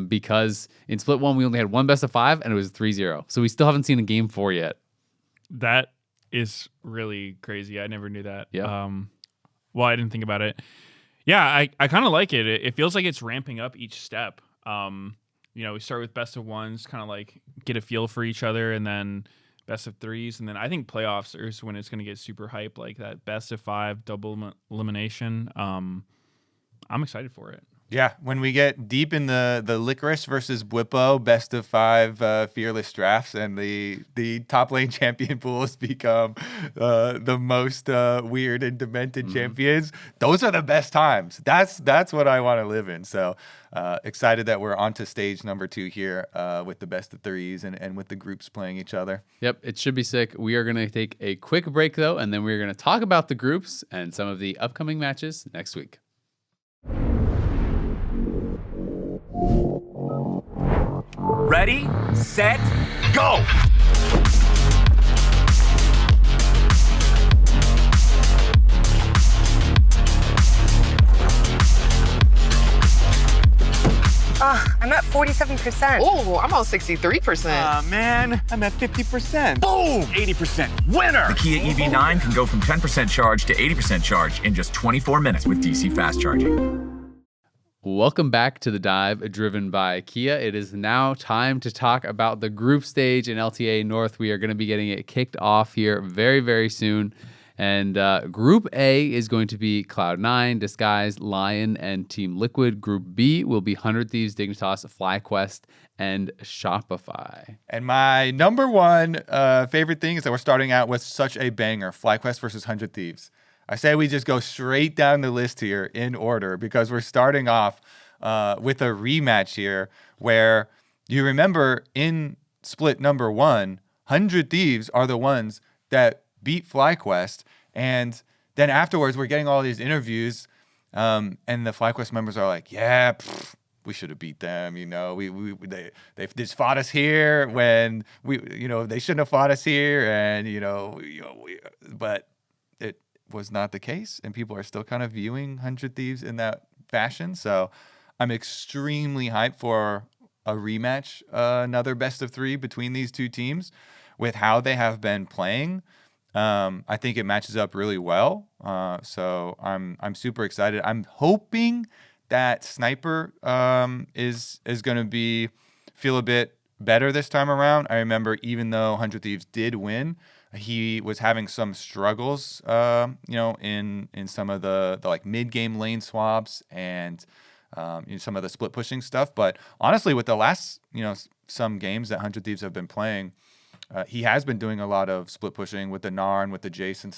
because in split 1, we only had 1 best of 5, and it was 3-0. So we still haven't seen a game 4 yet. That is really crazy. I never knew that. Yeah. Well, I didn't think about it. Yeah, I kind of like it. It feels like it's ramping up each step. You know, we start with best of 1s, kind of like get a feel for each other, and then best of 3s, and then I think playoffs is when it's going to get super hype, like that best of 5 double elimination. I'm excited for it. Yeah, when we get deep in the Licorice versus Bwipo best of 5 fearless drafts, and the top lane champion pools become the most weird and demented champions, those are the best times. That's what I want to live in. So excited that we're on to stage number 2 here with the best of 3s and with the groups playing each other. Yep, it should be sick. We are going to take a quick break, though, and then we're going to talk about the groups and some of the upcoming matches next week. Ready, set, go! I'm at 47%. Oh, I'm on 63%. Man, I'm at 50%. Boom! 80% winner! The Kia EV9 can go from 10% charge to 80% charge in just 24 minutes with DC fast charging. Welcome back to The Dive, driven by Kia. It is now time to talk about the group stage in LTA North. We are going to be getting it kicked off here very, very soon. And Group A is going to be Cloud9, Disguise, Lyon, and Team Liquid. Group B will be 100 Thieves, Dignitas, FlyQuest, and Shopify. And my number one favorite thing is that we're starting out with such a banger, FlyQuest versus 100 Thieves. I say we just go straight down the list here in order because we're starting off with a rematch here where you remember in split number 1, 100 Thieves are the ones that beat FlyQuest, and then afterwards we're getting all these interviews, and the FlyQuest members are like, "Yeah, we should have beat them. They just fought us here when they shouldn't have fought us here, and but it was not the case, and people are still kind of viewing 100 Thieves in that fashion. So I'm extremely hyped for a rematch, another best of 3 between these two teams, with how they have been playing. I think it matches up really well. So I'm super excited. I'm hoping that Sniper is going to feel a bit better this time around. I remember even though 100 Thieves did win, he was having some struggles, in some of the like mid-game lane swaps and some of the split pushing stuff. But honestly, with the last some games that 100 Thieves have been playing, he has been doing a lot of split pushing with the Narn, with the Jason,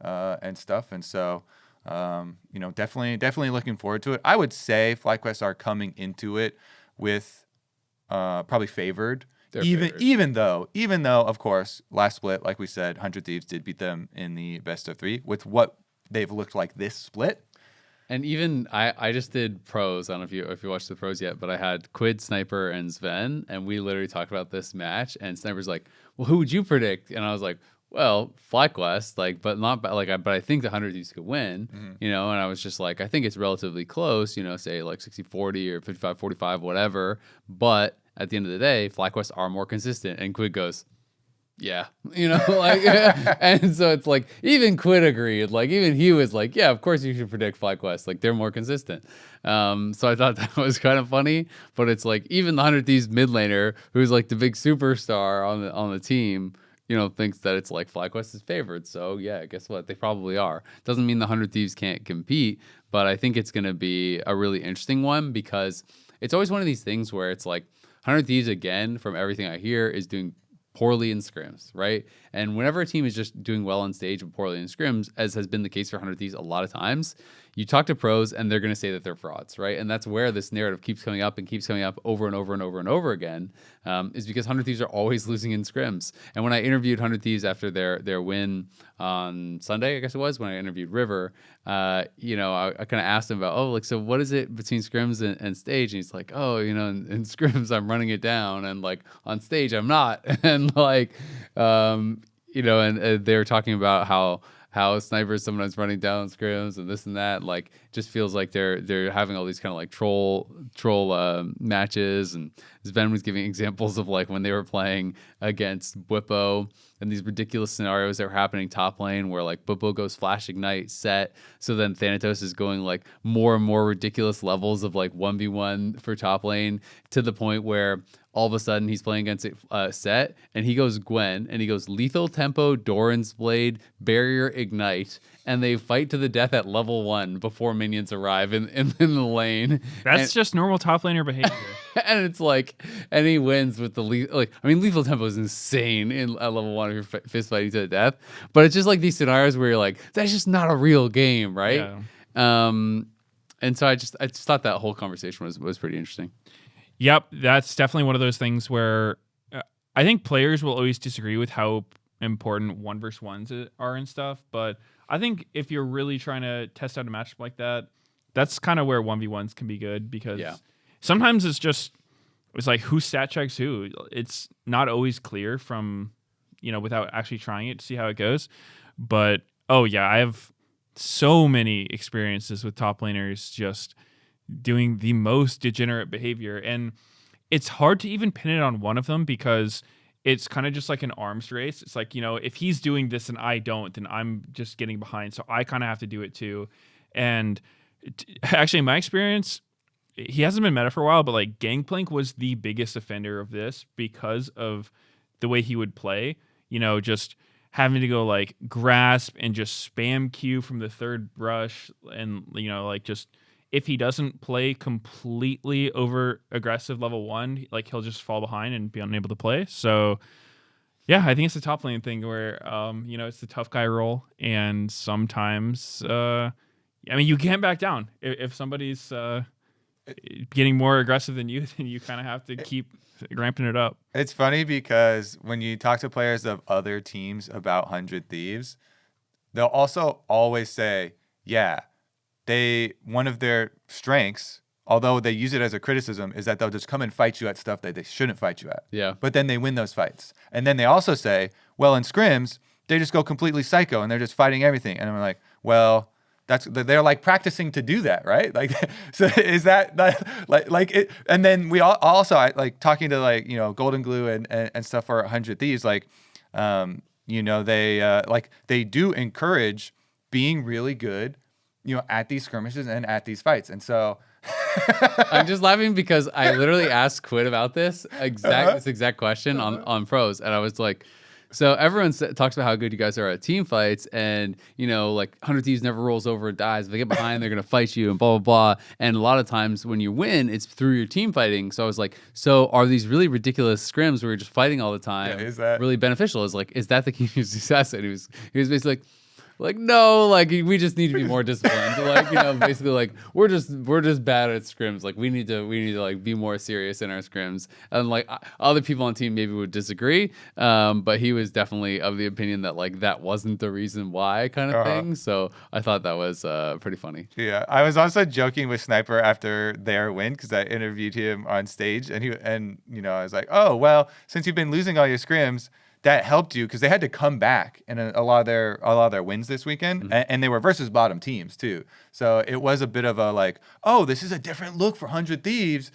and stuff. And so, definitely looking forward to it. I would say FlyQuest are coming into it with probably favored. Even though, of course, last split, like we said, 100 Thieves did beat them in the best of 3 with what they've looked like this split. And even I just did pros. I don't know if you watched the pros yet, but I had Quid, Sniper, and Sven, and we literally talked about this match. And Sniper's like, "Well, who would you predict?" And I was like, "Well, FlyQuest, but not but I think the 100 Thieves could win, And I was just like, I think it's relatively close, say like 60-40 or 55-45, whatever. But at the end of the day, FlyQuest are more consistent." And Quid goes, "Yeah," and so it's like even Quid agreed. Like even he was like, "Yeah, of course you should predict FlyQuest. Like they're more consistent." So I thought that was kind of funny. But it's like even the 100 Thieves mid laner, who's like the big superstar on the team, thinks that it's like FlyQuest is favored. So yeah, guess what? They probably are. Doesn't mean the 100 Thieves can't compete, but I think it's going to be a really interesting one because it's always one of these things where it's like 100 Thieves, again, from everything I hear, is doing poorly in scrims, right? And whenever a team is just doing well on stage but poorly in scrims, as has been the case for 100 Thieves a lot of times, you talk to pros and they're going to say that they're frauds, right? And that's where this narrative keeps coming up over and over and over and over again, is because 100 Thieves are always losing in scrims. And when I interviewed 100 Thieves after their win on Sunday, I guess it was, when I interviewed River, I kind of asked him about, so what is it between scrims and stage? And he's like, in scrims I'm running it down, and like on stage I'm not. And and they were talking about how snipers sometimes running down scrims and this and that. Like, just feels like they're having all these kind of like troll matches. And Sven was giving examples of like when they were playing against Bwipo and these ridiculous scenarios that were happening top lane where like Bwipo goes flash ignite set, so then Thanatos is going like more and more ridiculous levels of like 1v1 for top lane, to the point where all of a sudden he's playing against set and he goes Gwen and he goes lethal tempo, Doran's blade, barrier ignite, and they fight to the death at level 1 before minions arrive in the lane. That's just normal top laner behavior. And it's like, and he wins with the lethal tempo is insane at level 1 if you're fist fighting to the death. But it's just like these scenarios where you're like, that's just not a real game, right? Yeah. And so I just thought that whole conversation was pretty interesting. Yep, that's definitely one of those things where I think players will always disagree with how important 1v1s are and stuff. But I think if you're really trying to test out a matchup like that, that's kind of where 1v1s can be good, because sometimes it's like who stat checks who. It's not always clear from, without actually trying it to see how it goes. But, I have so many experiences with top laners just doing the most degenerate behavior. And it's hard to even pin it on one of them, because it's kind of just like an arms race. It's like, if he's doing this and I don't, then I'm just getting behind. So I kind of have to do it too. And actually, in my experience, he hasn't been meta for a while, but like Gangplank was the biggest offender of this because of the way he would play, just having to go like grasp and just spam Q from the third rush, and like just if he doesn't play completely over aggressive level 1, like he'll just fall behind and be unable to play. So yeah, I think it's the top lane thing where it's the tough guy role, and sometimes you can't back down if somebody's getting more aggressive than you, then you kind of have to keep ramping it up. It's funny because when you talk to players of other teams about 100 Thieves, they'll also always say, yeah, one of their strengths, although they use it as a criticism, is that they'll just come and fight you at stuff that they shouldn't fight you at. Yeah. But then they win those fights. And then they also say, well, in scrims, they just go completely psycho and they're just fighting everything. And I'm like, well, they're like practicing to do that, right? Like, so is that like it? And then we also like talking to like Golden Glue and stuff for 100 Thieves, like they do encourage being really good, at these skirmishes and at these fights. And so I'm just laughing because I literally asked Quid about this exact question on pros, and I was like, so everyone talks about how good you guys are at team fights, and like 100 Thieves never rolls over and dies. If they get behind, they're gonna fight you and blah blah blah. And a lot of times when you win, it's through your team fighting. So I was like, so are these really ridiculous scrims where you're just fighting all the time is that really beneficial? Is that the key to success? And he was basically like, no, like we just need to be more disciplined. Like, basically like we're just bad at scrims. Like we need to like be more serious in our scrims. And like other people on the team maybe would disagree. But he was definitely of the opinion that like that wasn't the reason why kind of thing. So I thought that was pretty funny. Yeah. I was also joking with Sniper after their win because I interviewed him on stage and I was like, oh, well, since you've been losing all your scrims, that helped you because they had to come back in a lot of their wins this weekend, and they were versus bottom teams too. So it was a bit of a like, oh, this is a different look for 100 Thieves.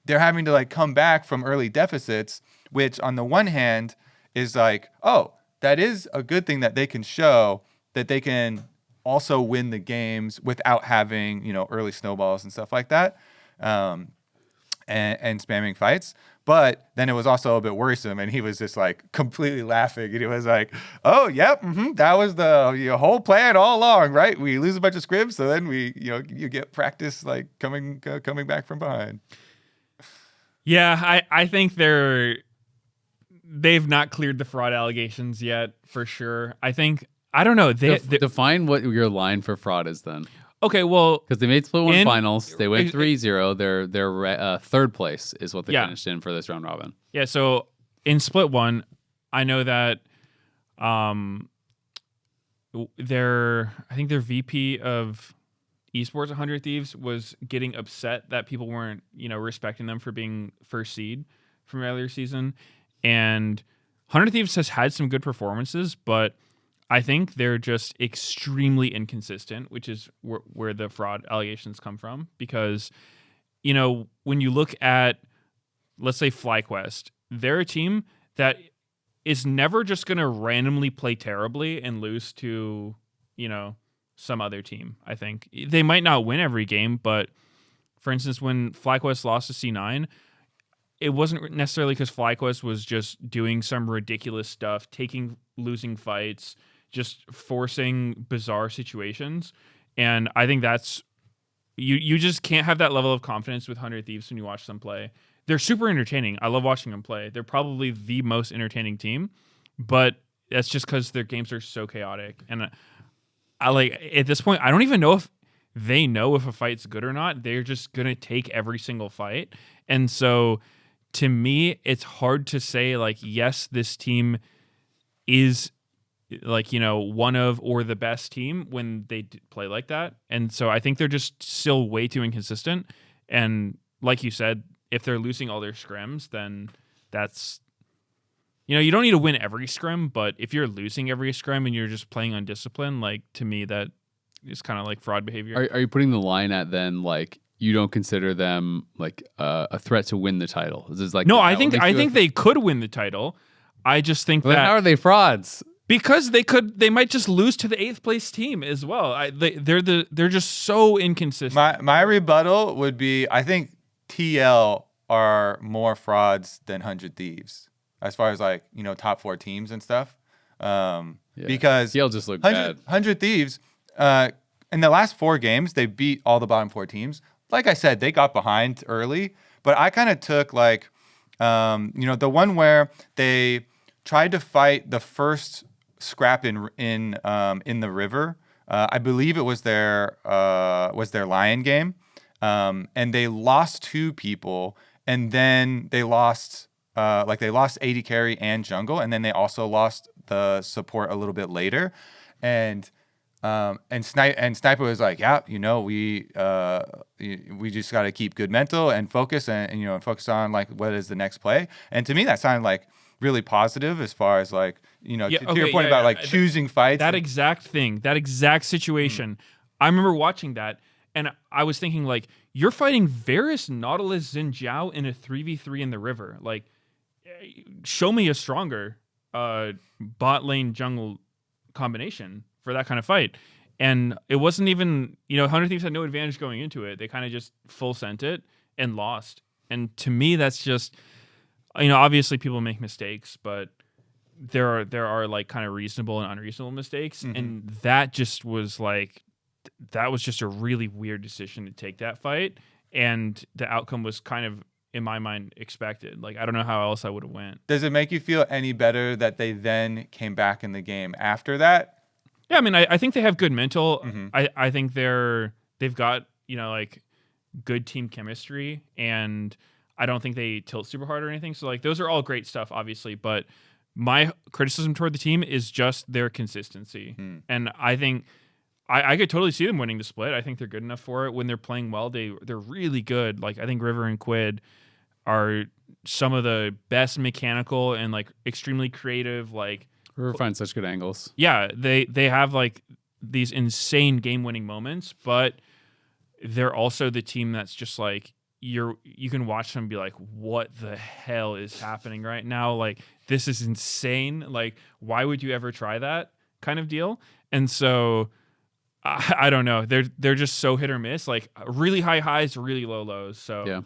They're having to like come back from early deficits, which on the one hand is like, oh, that is a good thing that they can show that they can also win the games without having early snowballs and stuff like that, and spamming fights. But then it was also a bit worrisome, and he was just like completely laughing, and he was like, "Oh, yep, that was the whole plan all along, right? We lose a bunch of scrims, so then you get practice like coming back from behind." Yeah, I think they've not cleared the fraud allegations yet for sure. I don't know. Define what your line for fraud is then. Okay, well, because they made Split 1 finals, they went 3-0. Their third place is what they finished in for this round robin. Yeah, so in Split 1, I know that their VP of esports 100 Thieves was getting upset that people weren't respecting them for being first seed from earlier season, and 100 Thieves has had some good performances, but I think they're just extremely inconsistent, which is where the fraud allegations come from. Because, when you look at, let's say, FlyQuest, they're a team that is never just going to randomly play terribly and lose to, some other team, I think. They might not win every game, but, for instance, when FlyQuest lost to C9, it wasn't necessarily because FlyQuest was just doing some ridiculous stuff, losing fights, just forcing bizarre situations. And I think that's you just can't have that level of confidence with 100 Thieves when you watch them play. They're super entertaining. I love watching them play. They're probably the most entertaining team, but that's just because their games are so chaotic. And I like at this point, I don't even know if they know if a fight's good or not. They're just gonna take every single fight. And so to me, it's hard to say like, yes, this team is like, one of or the best team when they play like that. And so I think they're just still way too inconsistent. And like you said, if they're losing all their scrims, then that's, you don't need to win every scrim, but if you're losing every scrim and you're just playing undisciplined, like to me, that is kind of like fraud behavior. Are you putting the line at then like, you don't consider them like a threat to win the title? This is like, no, I think they could win the title. I just think that. How are they frauds? Because they might just lose to the 8th place team as well. They're just so inconsistent. My rebuttal would be, I think TL are more frauds than 100 Thieves as far as like top 4 teams and stuff. because he'll just look 100 Thieves, in the last 4 games, they beat all the bottom 4 teams. Like I said, they got behind early, but I kind of took like, the one where they tried to fight the first scrap in the river. I believe it was their Lyon game, and they lost 2 people, and then they lost AD carry and jungle, and then they also lost the support a little bit later, and Sniper was like, yeah, we just got to keep good mental and focus and focus on like what is the next play. And to me, that sounded like really positive as far as like, to your point about like choosing fights. That exact thing, that exact situation. I remember watching that and I was thinking like, you're fighting Varus, Nautilus, Xin Zhao in a 3v3 in the river. Like, show me a stronger bot lane jungle combination for that kind of fight. And it wasn't even, 100 Thieves had no advantage going into it. They kind of just full sent it and lost. And to me, that's just, obviously people make mistakes, but there are like kind of reasonable and unreasonable mistakes. Mm-hmm. And that just was like, that was just a really weird decision to take that fight. And the outcome was kind of, in my mind, expected. Like, I don't know how else I would have went. Does it make you feel any better that they then came back in the game after that? Yeah, I mean, I think they have good mental. Mm-hmm. I think they've got, like good team chemistry, and I don't think they tilt super hard or anything. So like those are all great stuff, obviously, but my criticism toward the team is just their consistency. And I think I could totally see them winning the split. I think they're good enough for it. When they're playing well, they're really good. Like I think River and Quid are some of the best mechanical and like extremely creative, like River finds such good angles. Yeah, they have like these insane game-winning moments, but they're also the team that's just like you can watch them and be like, what the hell is happening right now? Like this is insane. Like why would you ever try that kind of deal? And so I don't know. They're just so hit or miss. Like really high highs, really low lows. So yeah.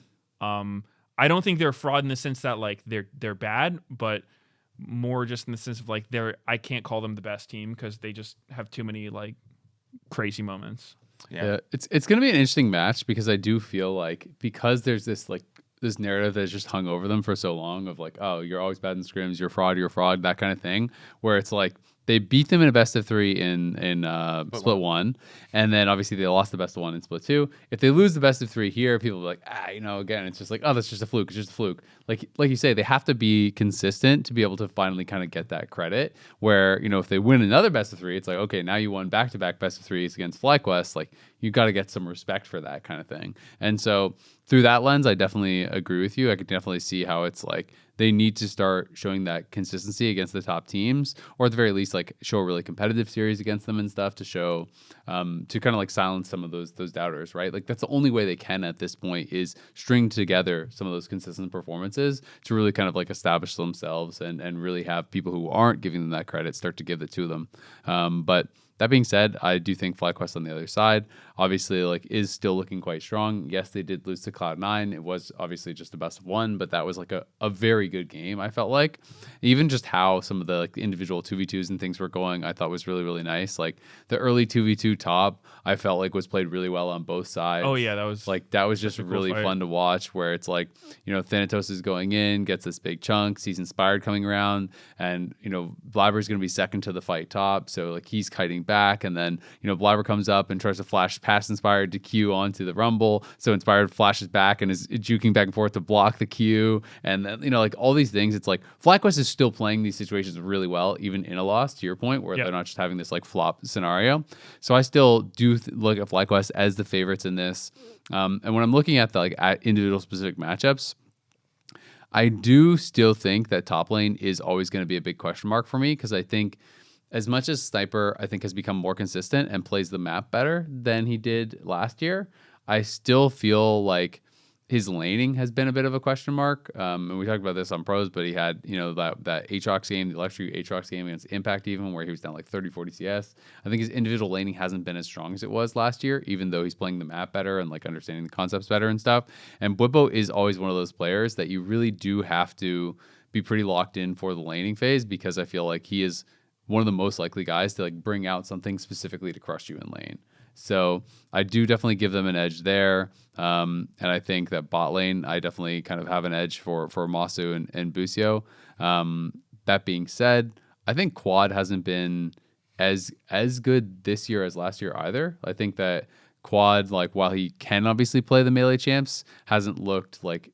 I don't think they're a fraud in the sense that like they're bad, but more just in the sense of like I can't call them the best team because they just have too many like crazy moments. Yeah. It's going to be an interesting match because I do feel like because there's this narrative that's just hung over them for so long of like, oh, you're always bad in scrims, you're a fraud, that kind of thing, where it's like they beat them in a best of 3 in split 1, and then obviously they lost the best of 1 in split 2. If they lose the best of 3 here, people will be like, again, it's just like, oh, that's just a fluke. It's just a fluke. Like you say, they have to be consistent to be able to finally kind of get that credit. Where if they win another best of 3, it's like, okay, now you won back-to-back best of 3s against FlyQuest. Like you got to get some respect for that kind of thing. And so through that lens, I definitely agree with you. I could definitely see how it's like they need to start showing that consistency against the top teams, or at the very least, like show a really competitive series against them and stuff to show, to kind of like silence some of those doubters, right? Like that's the only way they can at this point is string together some of those consistent performances to really kind of like establish themselves and really have people who aren't giving them that credit start to give it to them. But that being said, I do think FlyQuest on the other side, obviously, like is still looking quite strong. Yes, they did lose to Cloud9. It was obviously just a best of 1, but that was like a very good game. I felt like even just how some of the like the individual 2v2s and things were going, I thought was really, really nice. Like the early 2v2 top, I felt like was played really well on both sides. Oh yeah, that was just really cool fun to watch. Where it's like Thanatos is going in, gets this big chunk, sees Inspired coming around, and Blabber's going to be second to the fight top, so like he's kiting back, and then Blabber comes up and tries to flash past Inspired to Q onto the Rumble, so Inspired flashes back and is juking back and forth to block the Q, and then like all these things. It's like FlyQuest is still playing these situations really well, even in a loss. To your point, where they're not just having this like flop scenario. So I still do look at FlyQuest as the favorites in this. And when I'm looking at the like at individual specific matchups, I do still think that top lane is always going to be a big question mark for me, because I think as much as Sniper, I think, has become more consistent and plays the map better than he did last year, I still feel like his laning has been a bit of a question mark. And we talked about this on pros, but he had, that Aatrox game, the Electric Aatrox game against Impact even, where he was down like 30, 40 CS. I think his individual laning hasn't been as strong as it was last year, even though he's playing the map better and like understanding the concepts better and stuff. And Bwipo is always one of those players that you really do have to be pretty locked in for the laning phase, because I feel like he is one of the most likely guys to like bring out something specifically to crush you in lane. So I do definitely give them an edge there. And I think that bot lane, I definitely kind of have an edge for Masu and Busio. That being said, I think Quad hasn't been as good this year as last year either. I think that Quad, like while he can obviously play the melee champs, hasn't looked like,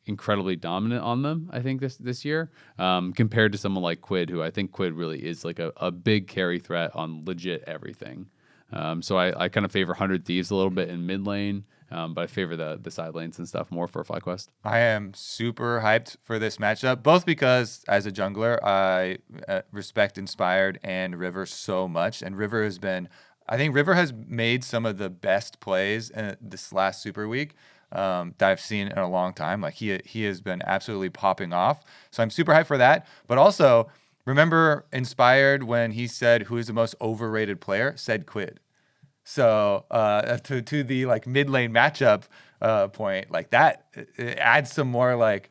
incredibly dominant on them, I think, this year, compared to someone like Quid, who I think Quid really is like a big carry threat on legit everything. So I kind of favor 100 Thieves a little bit in mid lane, but I favor the side lanes and stuff more for FlyQuest. I am super hyped for this matchup, both because as a jungler, I respect Inspired and River so much. And I think River has made some of the best plays in this last Super Week that I've seen in a long time. Like he has been absolutely popping off. So I'm super hyped for that. But also, remember Inspired when he said who is the most overrated player? Said Quid. So to the like mid lane matchup point, like that, it adds some more like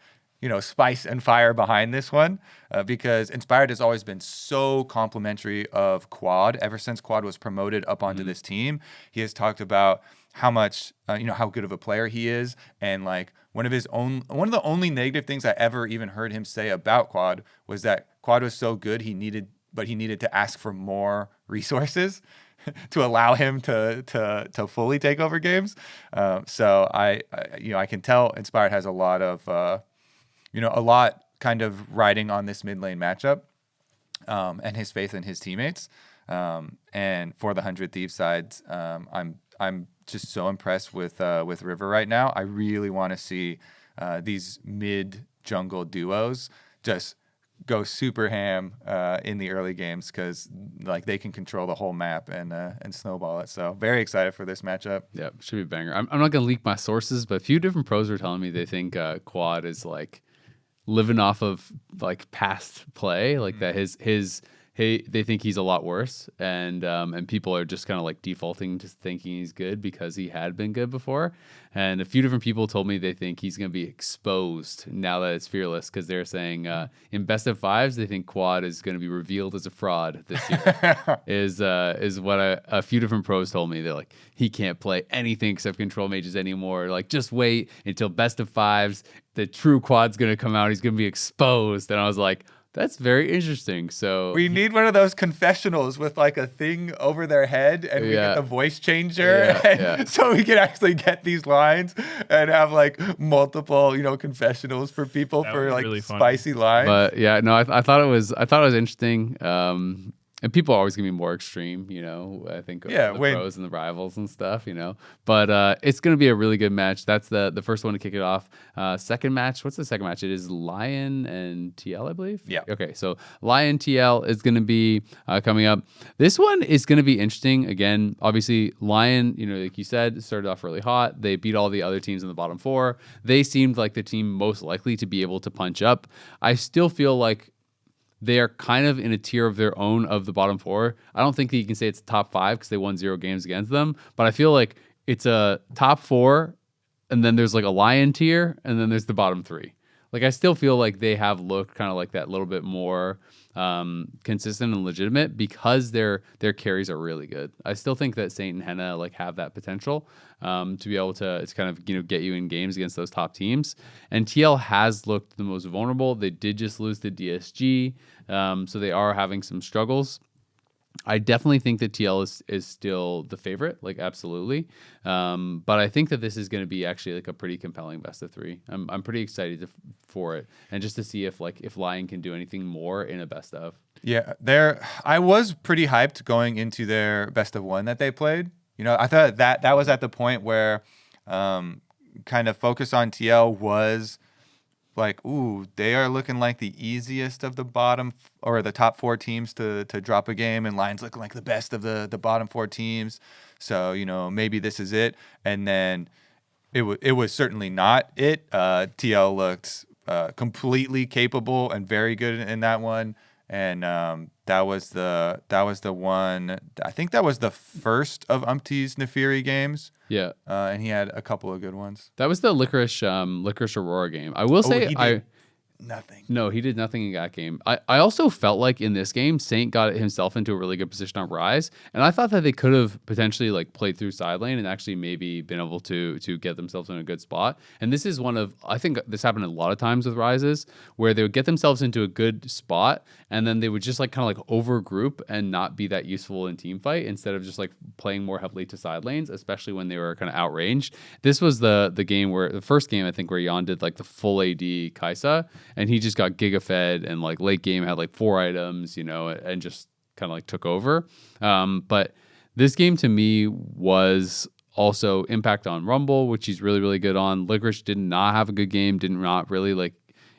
spice and fire behind this one, because Inspired has always been so complimentary of Quad. Ever since Quad was promoted up onto this team, he has talked about how much how good of a player he is, and like one of the only negative things I ever even heard him say about Quad was that Quad was so good he needed to ask for more resources to allow him to fully take over games. So I can tell Inspired has a lot of a lot kind of riding on this mid lane matchup, and his faith in his teammates. And for the 100 Thieves sides, I'm just so impressed with River right now. I really want to see these mid jungle duos just go super ham in the early games, because like they can control the whole map and snowball it. So very excited for this matchup. Yeah, should be a banger. I'm not gonna leak my sources, but a few different pros were telling me they think Quad is like living off of like past play, like that they think he's a lot worse, and people are just kind of like defaulting to thinking he's good because he had been good before. And a few different people told me they think he's going to be exposed now that it's Fearless, because they're saying in best of fives they think Quad is going to be revealed as a fraud this year. is what a few different pros told me. They're like, he can't play anything except control mages anymore. Like, just wait until best of fives, the true Quad's going to come out. He's going to be exposed. And I was like, that's very interesting. So we need one of those confessionals with like a thing over their head, and we get the voice changer, so we can actually get these lines and have like multiple, confessionals for people that for like really spicy lines. But yeah, no, I thought it was interesting. And people are always going to be more extreme, I think, the pros and the rivals and stuff, But it's going to be a really good match. That's the first one to kick it off. Second match, what's the second match? It is Lyon and TL, I believe? Yeah. Okay, so Lyon TL is going to be coming up. This one is going to be interesting. Again, obviously, Lyon, like you said, started off really hot. They beat all the other teams in the bottom four. They seemed like the team most likely to be able to punch up. I still feel like they are kind of in a tier of their own of the bottom four. I don't think that you can say it's top five because they won 0 games against them, but I feel like it's a top four, and then there's like a Lyon tier, and then there's the bottom three. Like, I still feel like they have looked kind of like that little bit more consistent and legitimate because their carries are really good. I still think that Saint and Henna like have that potential to be able to kind of get you in games against those top teams. And TL has looked the most vulnerable. They did just lose to DSG, so they are having some struggles. I definitely think that TL is still the favorite, like absolutely. But I think that this is going to be actually like a pretty compelling best of three. I'm pretty excited for it, and just to see if Lyon can do anything more in a best of. Yeah, I was pretty hyped going into their best of one that they played. I thought that was at the point where kind of focus on TL was like, ooh, they are looking like the easiest of the bottom or the top four teams to drop a game, and Lyon's looking like the best of the bottom four teams. So, maybe this is it. And then it was certainly not it. TL looked completely capable and very good in that one. And that was the one. I think that was the first of Umpty's Nefiri games. Yeah, and he had a couple of good ones. That was the Licorice Aurora game. I will say nothing. No, he did nothing in that game. I also felt like in this game, Saint got himself into a really good position on Rise, and I thought that they could have potentially like played through side lane and actually maybe been able to get themselves in a good spot. And this is one of, I think this happened a lot of times with Rises, where they would get themselves into a good spot and then they would just like kind of like over group and not be that useful in team fight instead of just like playing more heavily to side lanes, especially when they were kind of outranged. This was the game where the first game I think where Jan did like the full AD Kaisa, and he just got giga fed and like late game had like 4 items, you know, and just kind of like took over. But this game to me was also impact on Rumble, which he's really, really good on. Licorice did not have a good game, did not really like,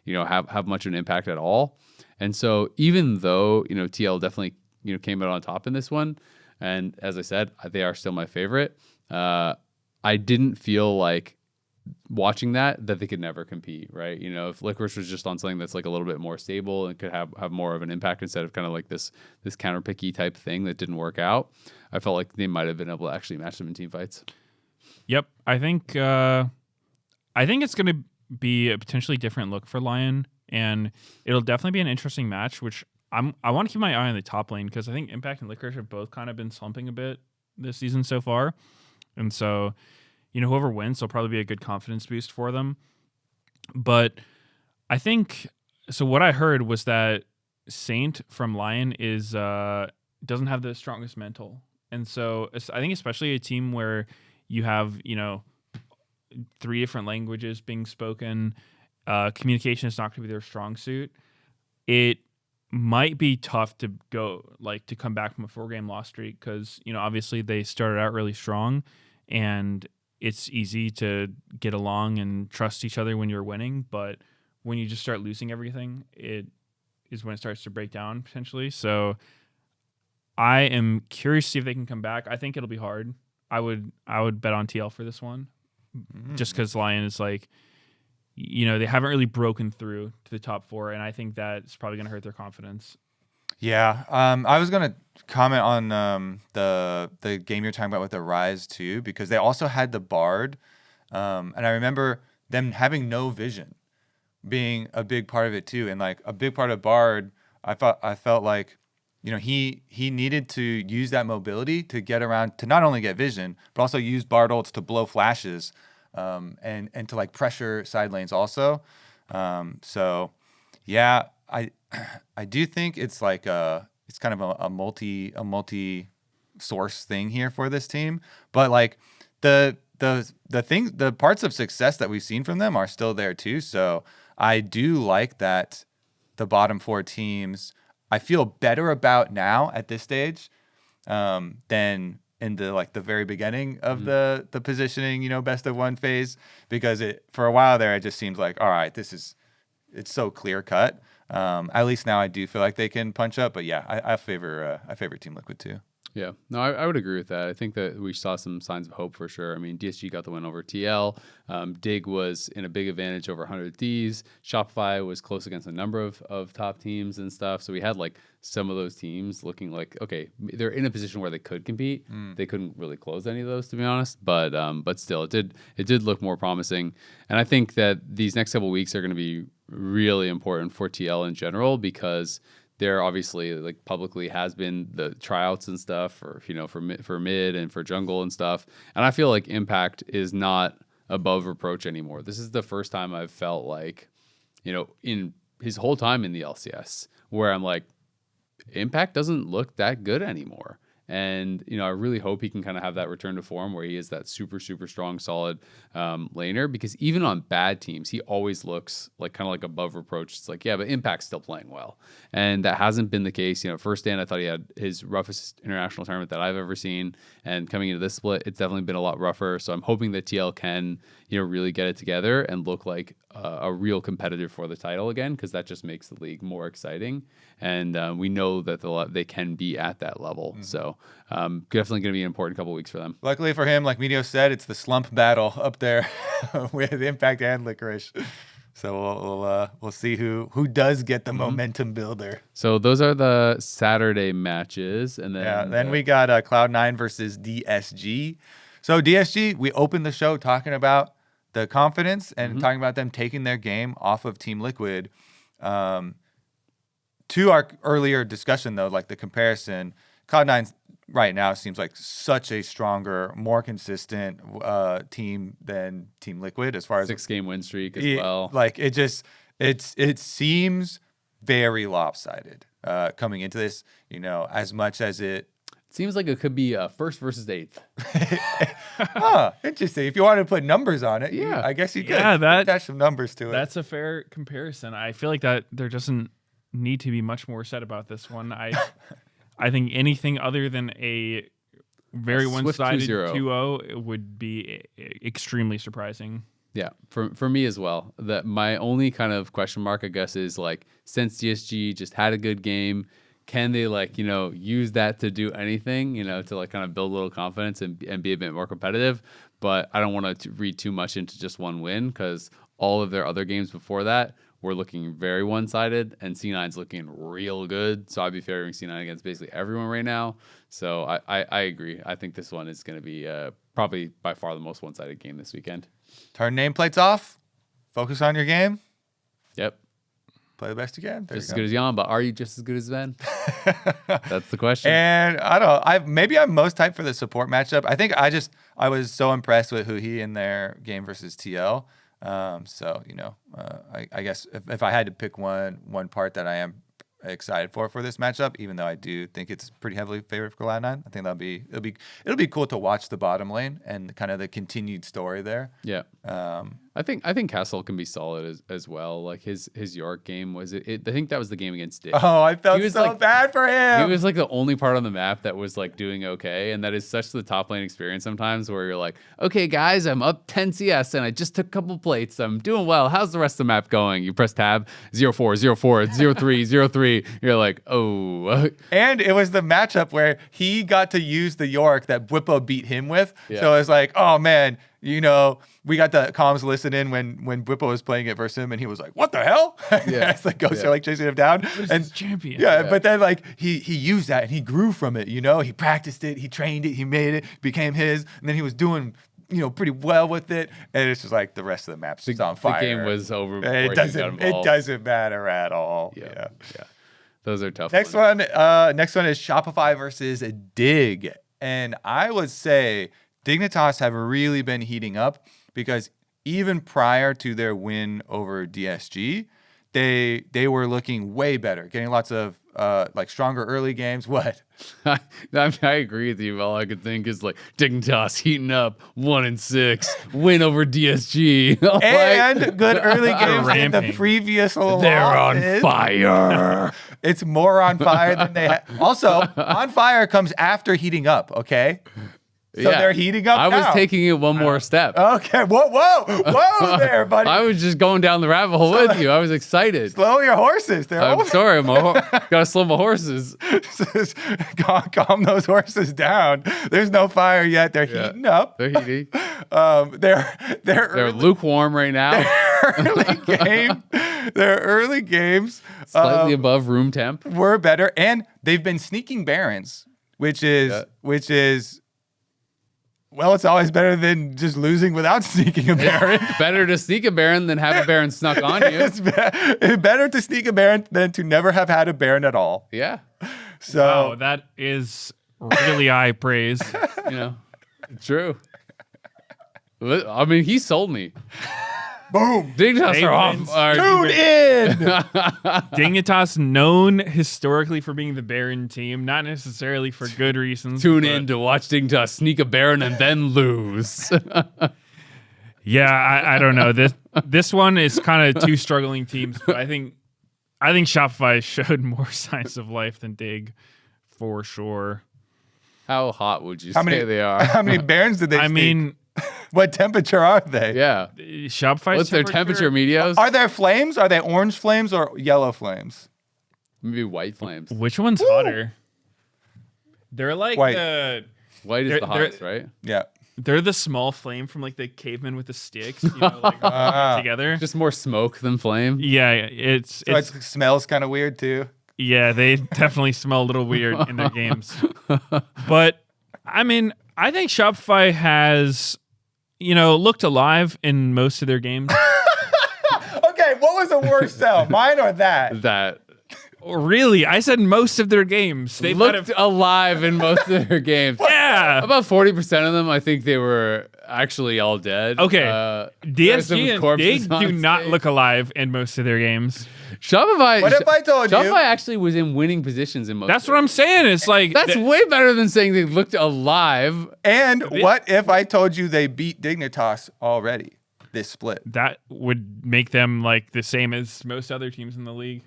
you know, have much of an impact at all. And so even though, you know, TL definitely, you know, came out on top in this one, and as I said, they are still my favorite, I didn't feel like watching that they could never compete, right? You know, if Licorice was just on something that's like a little bit more stable and could have more of an impact instead of kind of like this counter picky type thing that didn't work out, I felt like they might have been able to actually match them in team fights. Yep, I think it's going to be a potentially different look for Lyon, and it'll definitely be an interesting match. Which I want to keep my eye on the top lane because I think Impact and Licorice have both kind of been slumping a bit this season so far, and so, you know, whoever wins will probably be a good confidence boost for them. But I think, so what I heard was that Saint from Lyon is doesn't have the strongest mental. And so I think especially a team where you have, you know, 3 different languages being spoken, communication is not going to be their strong suit. It might be tough to come back from a 4-game loss streak because, you know, obviously they started out really strong and it's easy to get along and trust each other when you're winning, but when you just start losing everything, it is when it starts to break down potentially. So I am curious to see if they can come back. I think it'll be hard. I would bet on TL for this one, just because Lyon is like, you know, they haven't really broken through to the top 4, and I think that's probably going to hurt their confidence. Yeah, I was gonna comment on the game you're talking about with the Rise too, because they also had the Bard, and I remember them having no vision being a big part of it too, and like a big part of Bard, I felt like, you know, he needed to use that mobility to get around, to not only get vision but also use Bard ults to blow flashes, and to like pressure side lanes also. So yeah, I do think it's like it's kind of a multi source thing here for this team, but like the parts of success that we've seen from them are still there too. So I do like that the bottom 4 teams I feel better about now at this stage than in the very beginning of the positioning, you know, best of 1 phase, because for a while there it just seems like, all right, it's so clear cut. At least now I do feel like they can punch up, but yeah, I favor Team Liquid too. Yeah, no, I would agree with that. I think that we saw some signs of hope for sure. I mean, DSG got the win over TL. Dig was in a big advantage over 100 Thieves. Shopify was close against a number of top teams and stuff. So we had like some of those teams looking like, okay, they're in a position where they could compete. They couldn't really close any of those, to be honest. But still, it did look more promising. And I think that these next couple of weeks are going to be really important for TL in general, because there obviously like publicly has been the tryouts and stuff for, you know, for mid and for jungle and stuff. And I feel like Impact is not above reproach anymore. This is the first time I've felt like, you know, in his whole time in the LCS, where I'm like, Impact doesn't look that good anymore. And, you know, I really hope he can kind of have that return to form where he is that super, super strong, solid laner, because even on bad teams, he always looks like kind of like above reproach. It's like, yeah, but Impact's still playing well. And that hasn't been the case. You know, first stand, I thought he had his roughest international tournament that I've ever seen. And coming into this split, it's definitely been a lot rougher. So I'm hoping that TL can, you know, really get it together and look like a real competitor for the title again, because that just makes the league more exciting. And we know that they can be at that level. So definitely going to be an important couple weeks for them. Luckily for him, like Meteos said, it's the slump battle up there with Impact and Licorice. So we'll see who does get the momentum builder. So those are the Saturday matches, and then we got Cloud9 versus DSG. So DSG, we opened the show talking about the confidence and talking about them taking their game off of Team Liquid. To our earlier discussion, though, like the comparison, Cloud9 right now seems like such a stronger, more consistent team than Team Liquid as far as 6-game win streak as well. Like it seems very lopsided coming into this. As much as it seems like it could be first versus eighth. Interesting. If you wanted to put numbers on it, yeah, I guess you could. Yeah, attach some numbers to it. That's a fair comparison. I feel like that there doesn't need to be much more said about this one. I think anything other than a very one-sided 2-0 would be extremely surprising. Yeah, for me as well. That my only kind of question mark, I guess, is like since DSG just had a good game, can they use that to do anything, to like kind of build a little confidence and be a bit more competitive? But I don't want to read too much into just one win because all of their other games before that were looking very one-sided, and C9's looking real good. So I'd be favoring C9 against basically everyone right now. So I agree. I think this one is going to be probably by far the most one-sided game this weekend. Turn nameplates off. Focus on your game. Yep. Play the best you can. Just as good as Jan, but are you just as good as Sven? That's the question. And I don't know. Maybe I'm most hyped for the support matchup. I think I was so impressed with Huhi in their game versus TL. I guess if I had to pick one part that I am excited for this matchup, even though I do think it's pretty heavily favored for Cloud9, I think it'll be cool to watch the bottom lane and kind of the continued story there. Yeah. I think Castle can be solid as well. Like his York game was it. I think that was the game against Dick. Oh, I felt so bad for him. He was like the only part on the map that was like doing okay, and that is such the top lane experience sometimes where you're like, okay guys, I'm up 10 CS and I just took a couple plates. I'm doing well. How's the rest of the map going? You press tab 0-4, 0-4, 0-3, 0-3. You're like, oh. And it was the matchup where he got to use the York that Bwipo beat him with. Yeah. So it's like, oh man, we got the comms listening when Bwipo was playing it versus him, and he was like, "What the hell?" Yeah, it's like Ghosts are like chasing him down, and champion. Yeah, but then like he used that and he grew from it. He practiced it, he trained it, he made it, became his, and then he was doing pretty well with it. And it's just like the rest of the map's just on fire. The game was over. It doesn't matter at all. Yeah. Those are tough. Next one is Shopify versus Dig, and I would say Dignitas have really been heating up because even prior to their win over DSG, they were looking way better, getting lots of stronger early games. What? I agree with you. All I could think is like Dignitas heating up 1-6, win over DSG, and good early games in the previous losses. They're on fire. It's more on fire than they had. Also, on fire comes after heating up. Okay. So they're heating up. I was taking it one more step. Okay. Whoa there, buddy. I was just going down the rabbit hole with you. I was excited. Slow your horses. I'm sorry. Gotta slow my horses. Calm those horses down. There's no fire yet. They're heating up. They're heating. They're lukewarm right now. Their early games slightly above room temp were better, and they've been sneaking Barons, which is. Well, it's always better than just losing without sneaking a Baron. Better to sneak a Baron than have a Baron snuck on you. It's better to sneak a Baron than to never have had a Baron at all. Yeah. So wow, that is really high praise. True. I mean, he sold me. Boom. Dignitas are off. Tune in. Dignitas known historically for being the Baron team, not necessarily for good reasons. Tune in to watch Dignitas sneak a Baron and then lose. Yeah, I don't know. This one is kind of two struggling teams, but I think Shopify showed more signs of life than Dig, for sure. How hot would you say they are? How many Barons did they sneak? I mean, what temperature are they? Yeah. Shopify's What's their temperature, Meteos? Are there flames? Are they orange flames or yellow flames? Maybe white flames. Which one's hotter? They're like white. White is the hottest, right? Yeah. They're the small flame from like the cavemen with the sticks, together. Just more smoke than flame. Yeah, it smells kind of weird too. Yeah, they definitely smell a little weird in their games. But I mean, I think Shopify has, looked alive in most of their games. Okay, what was the worst sell? Mine or that? That Really? I said most of their games. They looked alive in most of their games. Yeah. About 40% of them, I think they were actually all dead. Okay. There's some DSG, they corpses on do not stage. look alive in most of their games. Shopify. What if I told you? Shopify actually was in winning positions in most. That's what I'm saying. It's like That's way better than saying they looked alive. And what if I told you they beat Dignitas already? This split. that would make them like the same as most other teams in the league.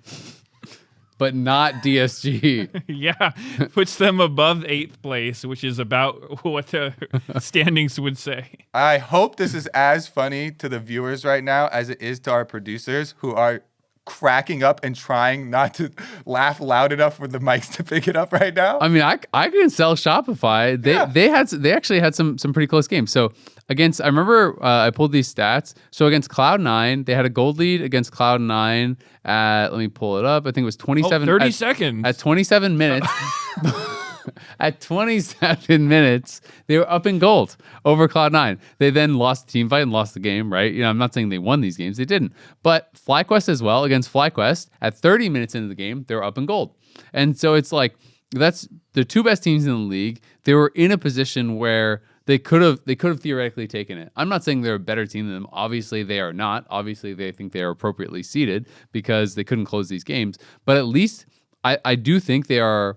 But not DSG. Yeah, puts them above 8th place, which is about what the standings would say. I hope this is as funny to the viewers right now as it is to our producers who are cracking up and trying not to laugh loud enough for the mics to pick it up right now. I mean, I can sell Shopify. They actually had some pretty close games. So I remember I pulled these stats. So against Cloud9, they had a gold lead against Cloud9 at, let me pull it up. I think it was 27. 30 seconds. At 27 minutes. At 27 minutes, they were up in gold over Cloud9. They then lost the team fight and lost the game, right? You know, I'm not saying they won these games. They didn't. But FlyQuest as well, against FlyQuest, at 30 minutes into the game, they were up in gold. And so it's like, that's the two best teams in the league. They were in a position where they could have theoretically taken it. I'm not saying they're a better team than them. Obviously, they are not. Obviously, they think they are appropriately seeded because they couldn't close these games. But at least I do think they are,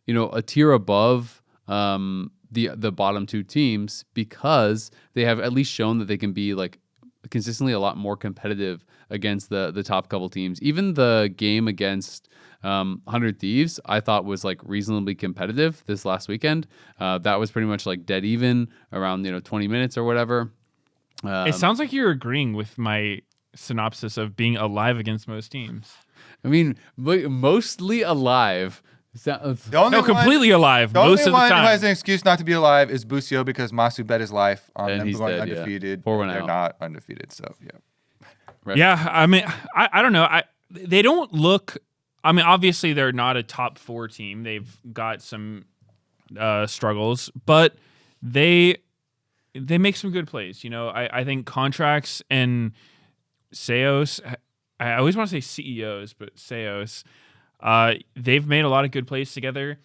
you know, a tier above the bottom two teams because they have at least shown that they can be like consistently a lot more competitive against the top couple teams. Even the game against 100 Thieves, I thought was like reasonably competitive this last weekend. That was pretty much like dead even around 20 minutes or whatever. It sounds like you're agreeing with my synopsis of being alive against most teams. I mean, mostly alive. Completely alive The most only of the one who time. has an excuse not to be alive is Busio because Masu bet his life on And them he's going dead, yeah. undefeated. Pour one They're out. not undefeated, so yeah. Yeah, I mean, I don't know. They don't look. I mean, obviously they're not a top 4 team. They've got some struggles, but they make some good plays. You know, I think Contracts and Seos. I always want to say CEOs, but Seos. They've made a lot of good plays together,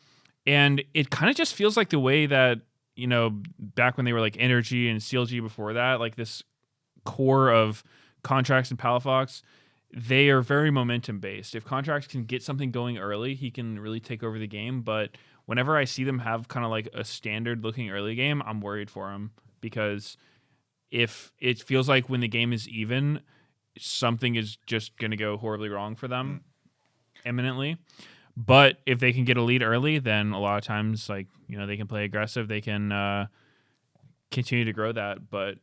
and it kind of just feels like the way that, you know, back when they were like Energy and CLG before that, like this core of Contracts and Palafox, they are very momentum based. If Contracts can get something going early, he can really take over the game. But whenever I see them have kind of like a standard looking early game, I'm worried for them because if it feels like when the game is even, something is just going to go horribly wrong for them imminently. But if they can get a lead early, then a lot of times, like, you know, they can play aggressive. They can continue to grow that. But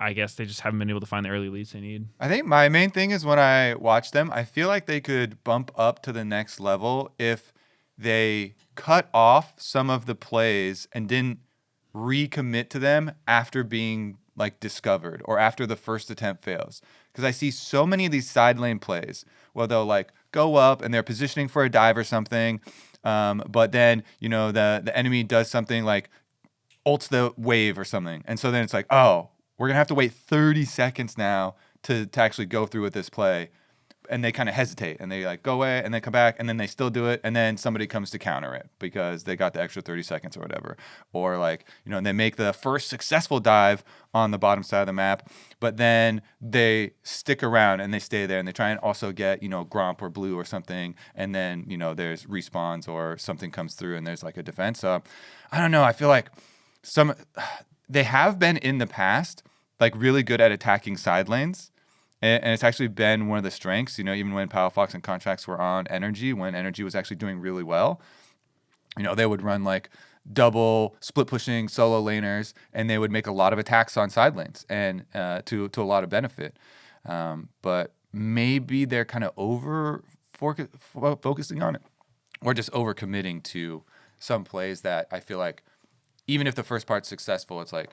I guess they just haven't been able to find the early leads they need. I think my main thing is when I watch them, I feel like they could bump up to the next level if they cut off some of the plays and didn't recommit to them after being like discovered or after the first attempt fails. Because I see so many of these side lane plays where they'll like go up and they're positioning for a dive or something. But then, you know, the enemy does something like ults the wave or something. And so then it's like, oh, we're going to have to wait 30 seconds now to actually go through with this play. And they kind of hesitate and they like go away and then come back and then they still do it. And then somebody comes to counter it because they got the extra 30 seconds or whatever. Or like, you know, they make the first successful dive on the bottom side of the map, but then they stick around and they stay there and they try and also get, you know, Gromp or Blue or something. And then, you know, there's respawns or something comes through and there's like a defense. So I don't know. I feel like they have been in the past, like really good at attacking side lanes. And it's actually been one of the strengths, you know, even when Palafox and Contracts were on Energy, when Energy was actually doing really well, you know, they would run like double split pushing solo laners and they would make a lot of attacks on side lanes and to a lot of benefit. But maybe they're kind of focusing on it or just over committing to some plays that I feel like even if the first part's successful, it's like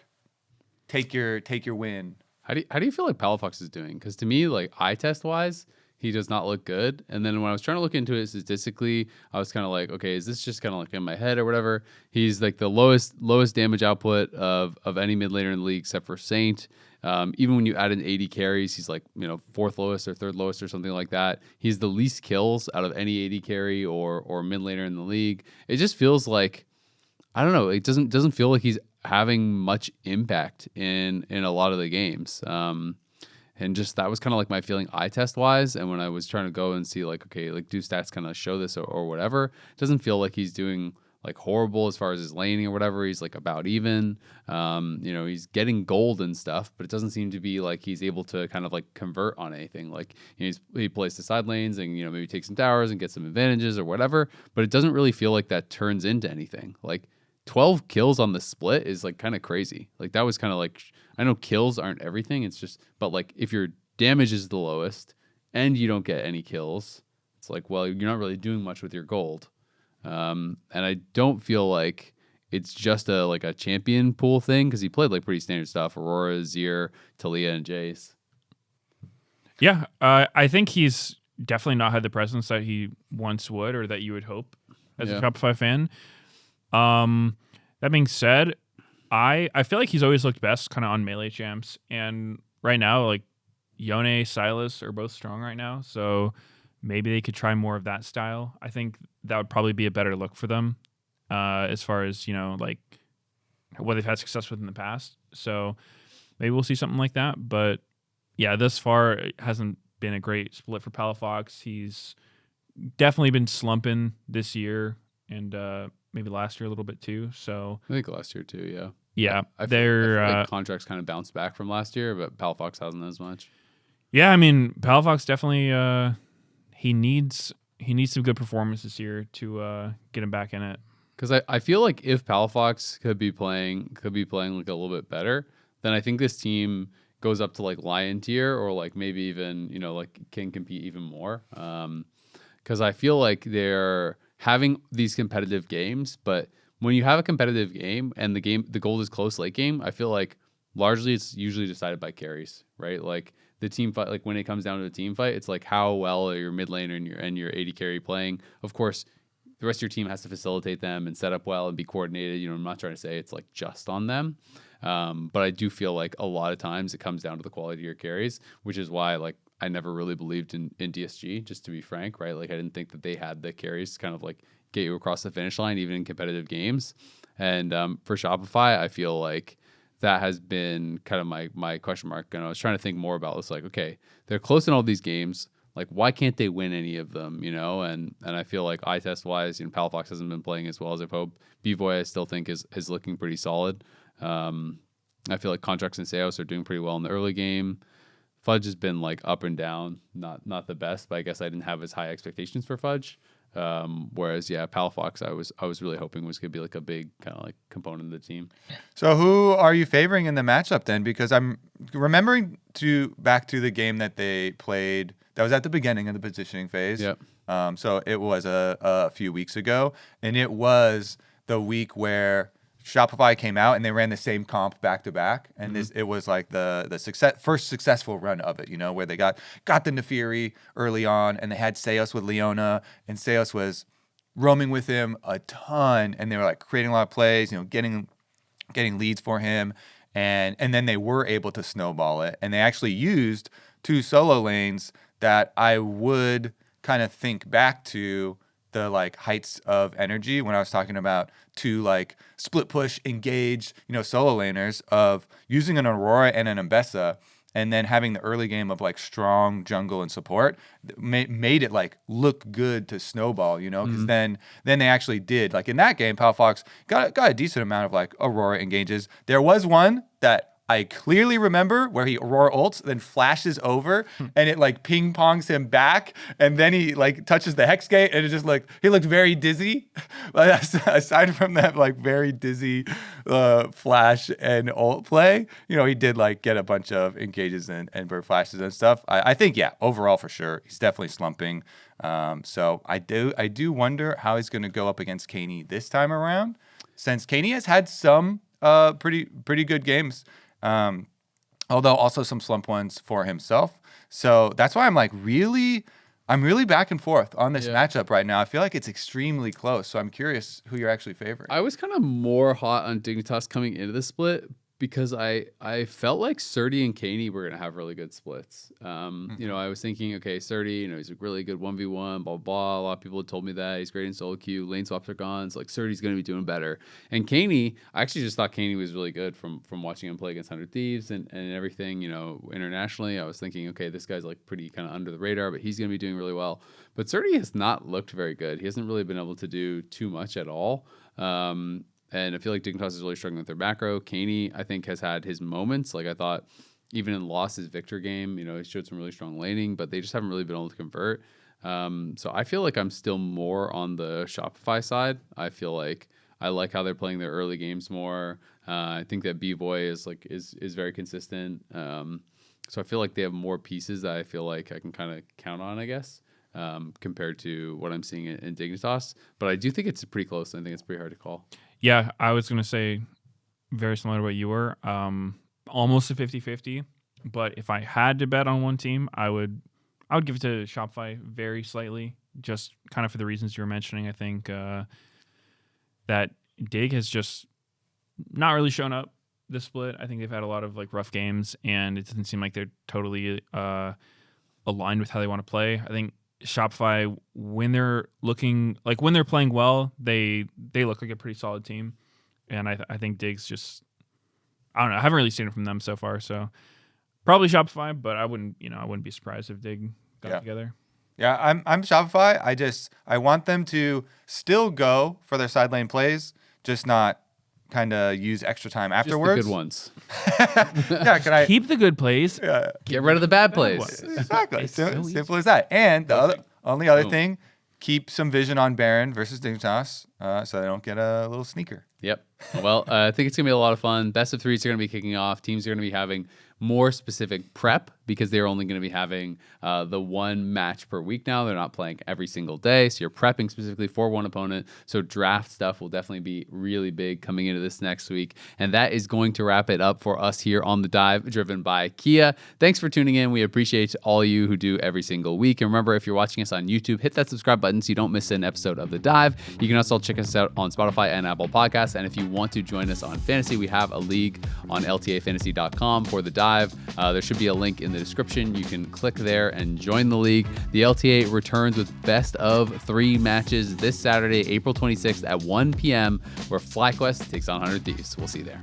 take your win. How do you feel like Palafox is doing? Because to me, like eye test wise, he does not look good. And then when I was trying to look into it statistically, I was kind of like, okay, is this just kind of like in my head or whatever? He's like the lowest damage output of any mid laner in the league except for Saint. Even when you add in 80 carries, he's like, fourth lowest or third lowest or something like that. He's the least kills out of any 80 carry or mid laner in the league. It just feels like, I don't know, it doesn't feel like he's having much impact in a lot of the games. And just that was kind of like my feeling eye test wise. And when I was trying to go and see like, okay, like do stats kind of show this or whatever, it doesn't feel like he's doing like horrible as far as his laning or whatever. He's like about even. He's getting gold and stuff, but it doesn't seem to be like he's able to kind of like convert on anything. Like he plays the side lanes and maybe take some towers and get some advantages or whatever, but it doesn't really feel like that turns into anything. Like 12 kills on the split is like kind of crazy. Like that was kind of like, I know kills aren't everything. It's just, but like if your damage is the lowest and you don't get any kills, it's like, well, you're not really doing much with your gold. And I don't feel like it's just a champion pool thing because he played like pretty standard stuff: Aurora, Zir, Talia, and Jace. Yeah, I think he's definitely not had the presence that he once would or that you would hope as a Shopify fan. That being said, I feel like he's always looked best kind of on melee champs, and right now like Yone, Silas are both strong right now, so maybe they could try more of that style. I think that would probably be a better look for them as far as, like what they've had success with in the past. So maybe we'll see something like that. But yeah, thus far, it hasn't been a great split for Palafox. He's definitely been slumping this year and maybe last year a little bit too. So I think last year too, yeah. Yeah, I feel like contracts kind of bounced back from last year, but Palafox hasn't as much. Yeah, I mean, Palafox definitely he needs some good performance this year to get him back in it. Because I feel like if Palafox could be playing like a little bit better, then I think this team goes up to like Lyon tier or like maybe even like can compete even more. Because I feel like they're having these competitive games, but when you have a competitive game and the goal is close late game, I feel like largely it's usually decided by carries, right? Like the team fight, like when it comes down to a team fight, it's like how well are your mid laner and your AD carry playing. Of course, the rest of your team has to facilitate them and set up well and be coordinated. I'm not trying to say it's like just on them, but I do feel like a lot of times it comes down to the quality of your carries, which is why like I never really believed in DSG, just to be frank, right? Like I didn't think that they had the carries to kind of like get you across the finish line, even in competitive games. And for Shopify, I feel like that has been kind of my question mark. And I was trying to think more about this, like, okay, they're close in all these games. Like, why can't they win any of them, And I feel like eye test wise, Palafox hasn't been playing as well as I've hoped. B-Boy I still think is looking pretty solid. I feel like Contracts and Seos are doing pretty well in the early game. Fudge has been like up and down, not the best, but I guess I didn't have as high expectations for Fudge. Whereas Palafox I was really hoping was gonna be like a big kind of like component of the team. So who are you favoring in the matchup then? Because I'm remembering back to the game that they played that was at the beginning of the positioning phase. Yep. So it was a few weeks ago, and it was the week where Shopify came out and they ran the same comp back to back, and it was like the first successful run of it, where they got the Nefiri early on, and they had Seos with Leona, and Seos was roaming with him a ton, and they were like creating a lot of plays, getting leads for him, and then they were able to snowball it, and they actually used 2 solo lanes that I would kind of think back to the like heights of energy when I was talking about 2 like split push engage, solo laners of using an Aurora and an Ambessa, and then having the early game of like strong jungle and support made it like look good to snowball, because then they actually did. Like in that game, Palafox got a decent amount of like Aurora engages. There was one that I clearly remember where he Aurora ults, then flashes over, and it like ping pongs him back, and then he like touches the hex gate, and it just like he looked very dizzy. But aside from that, like very dizzy flash and ult play, he did like get a bunch of engages and bird flashes and stuff. I think overall for sure he's definitely slumping. So I do wonder how he's going to go up against Kaney this time around, since Kaney has had some pretty good games. although also some slump ones for himself. So that's why I'm really back and forth on this matchup right now. I feel like it's extremely close. So I'm curious who you're actually favoring. I was kind of more hot on Dignitas coming into the split because I felt like Surdy and Caney were going to have really good splits. You know, I was thinking, okay, Surdy, you know, he's a really good 1v1, blah, blah. A lot of people had told me that. He's great in solo queue. Lane swaps are gone. So, like, Surdy's going to be doing better. And Caney, I actually just thought Caney was really good from watching him play against 100 Thieves and everything, you know, internationally. I was thinking, okay, this guy's, like, pretty kind of under the radar, but he's going to be doing really well. But Surdy has not looked very good. He hasn't really been able to do too much at all. And I feel like Dignitas is really struggling with their macro. Caney, I think, has had his moments. Like, I thought even in Loss's Victor game, you know, he showed some really strong laning, but they just haven't really been able to convert. So I feel like I'm still more on the Shopify side. I feel like I like how they're playing their early games more. I think that B-Boy is very consistent. So I feel like they have more pieces that I feel like I can kind of count on, I guess, compared to what I'm seeing in Dignitas. But I do think it's pretty close. I think it's pretty hard to call. Yeah, I was going to say very similar to what you were. Almost a 50-50. But if I had to bet on one team, I would give it to Shopify very slightly, just kind of for the reasons you were mentioning. I think that Dig has just not really shown up this split. I think they've had a lot of like rough games, and it doesn't seem like they're totally aligned with how they want to play. I think Shopify, when they're playing well, they look like a pretty solid team, and I think Dig's just, I don't know, I haven't really seen it from them so far, so probably Shopify, but I wouldn't be surprised if Dig got together. Yeah, I'm Shopify. I want them to still go for their side lane plays, just not kind of use extra time afterwards. Just the good ones. Yeah, can I keep the good plays? Yeah, get rid of the bad plays. Exactly. Simple as that. And the only other thing, keep some vision on Baron versus Dignitas, so they don't get a little sneaker. Yep. Well, I think it's going to be a lot of fun. Best of threes are going to be kicking off. Teams are going to be having more specific prep because they're only going to be having the one match per week now. They're not playing every single day. So you're prepping specifically for one opponent. So draft stuff will definitely be really big coming into this next week. And that is going to wrap it up for us here on The Dive, driven by Kia. Thanks for tuning in. We appreciate all you who do every single week. And remember, if you're watching us on YouTube, hit that subscribe button so you don't miss an episode of The Dive. You can also check us out on Spotify and Apple Podcasts. And if you want to join us on fantasy, we have a league on LTAfantasy.com for The Dive. There should be a link in the description. You can click there and join the league. The LTA returns with best of 3 matches this Saturday, April 26th at 1 p.m., where FlyQuest takes on 100 Thieves. We'll see you there.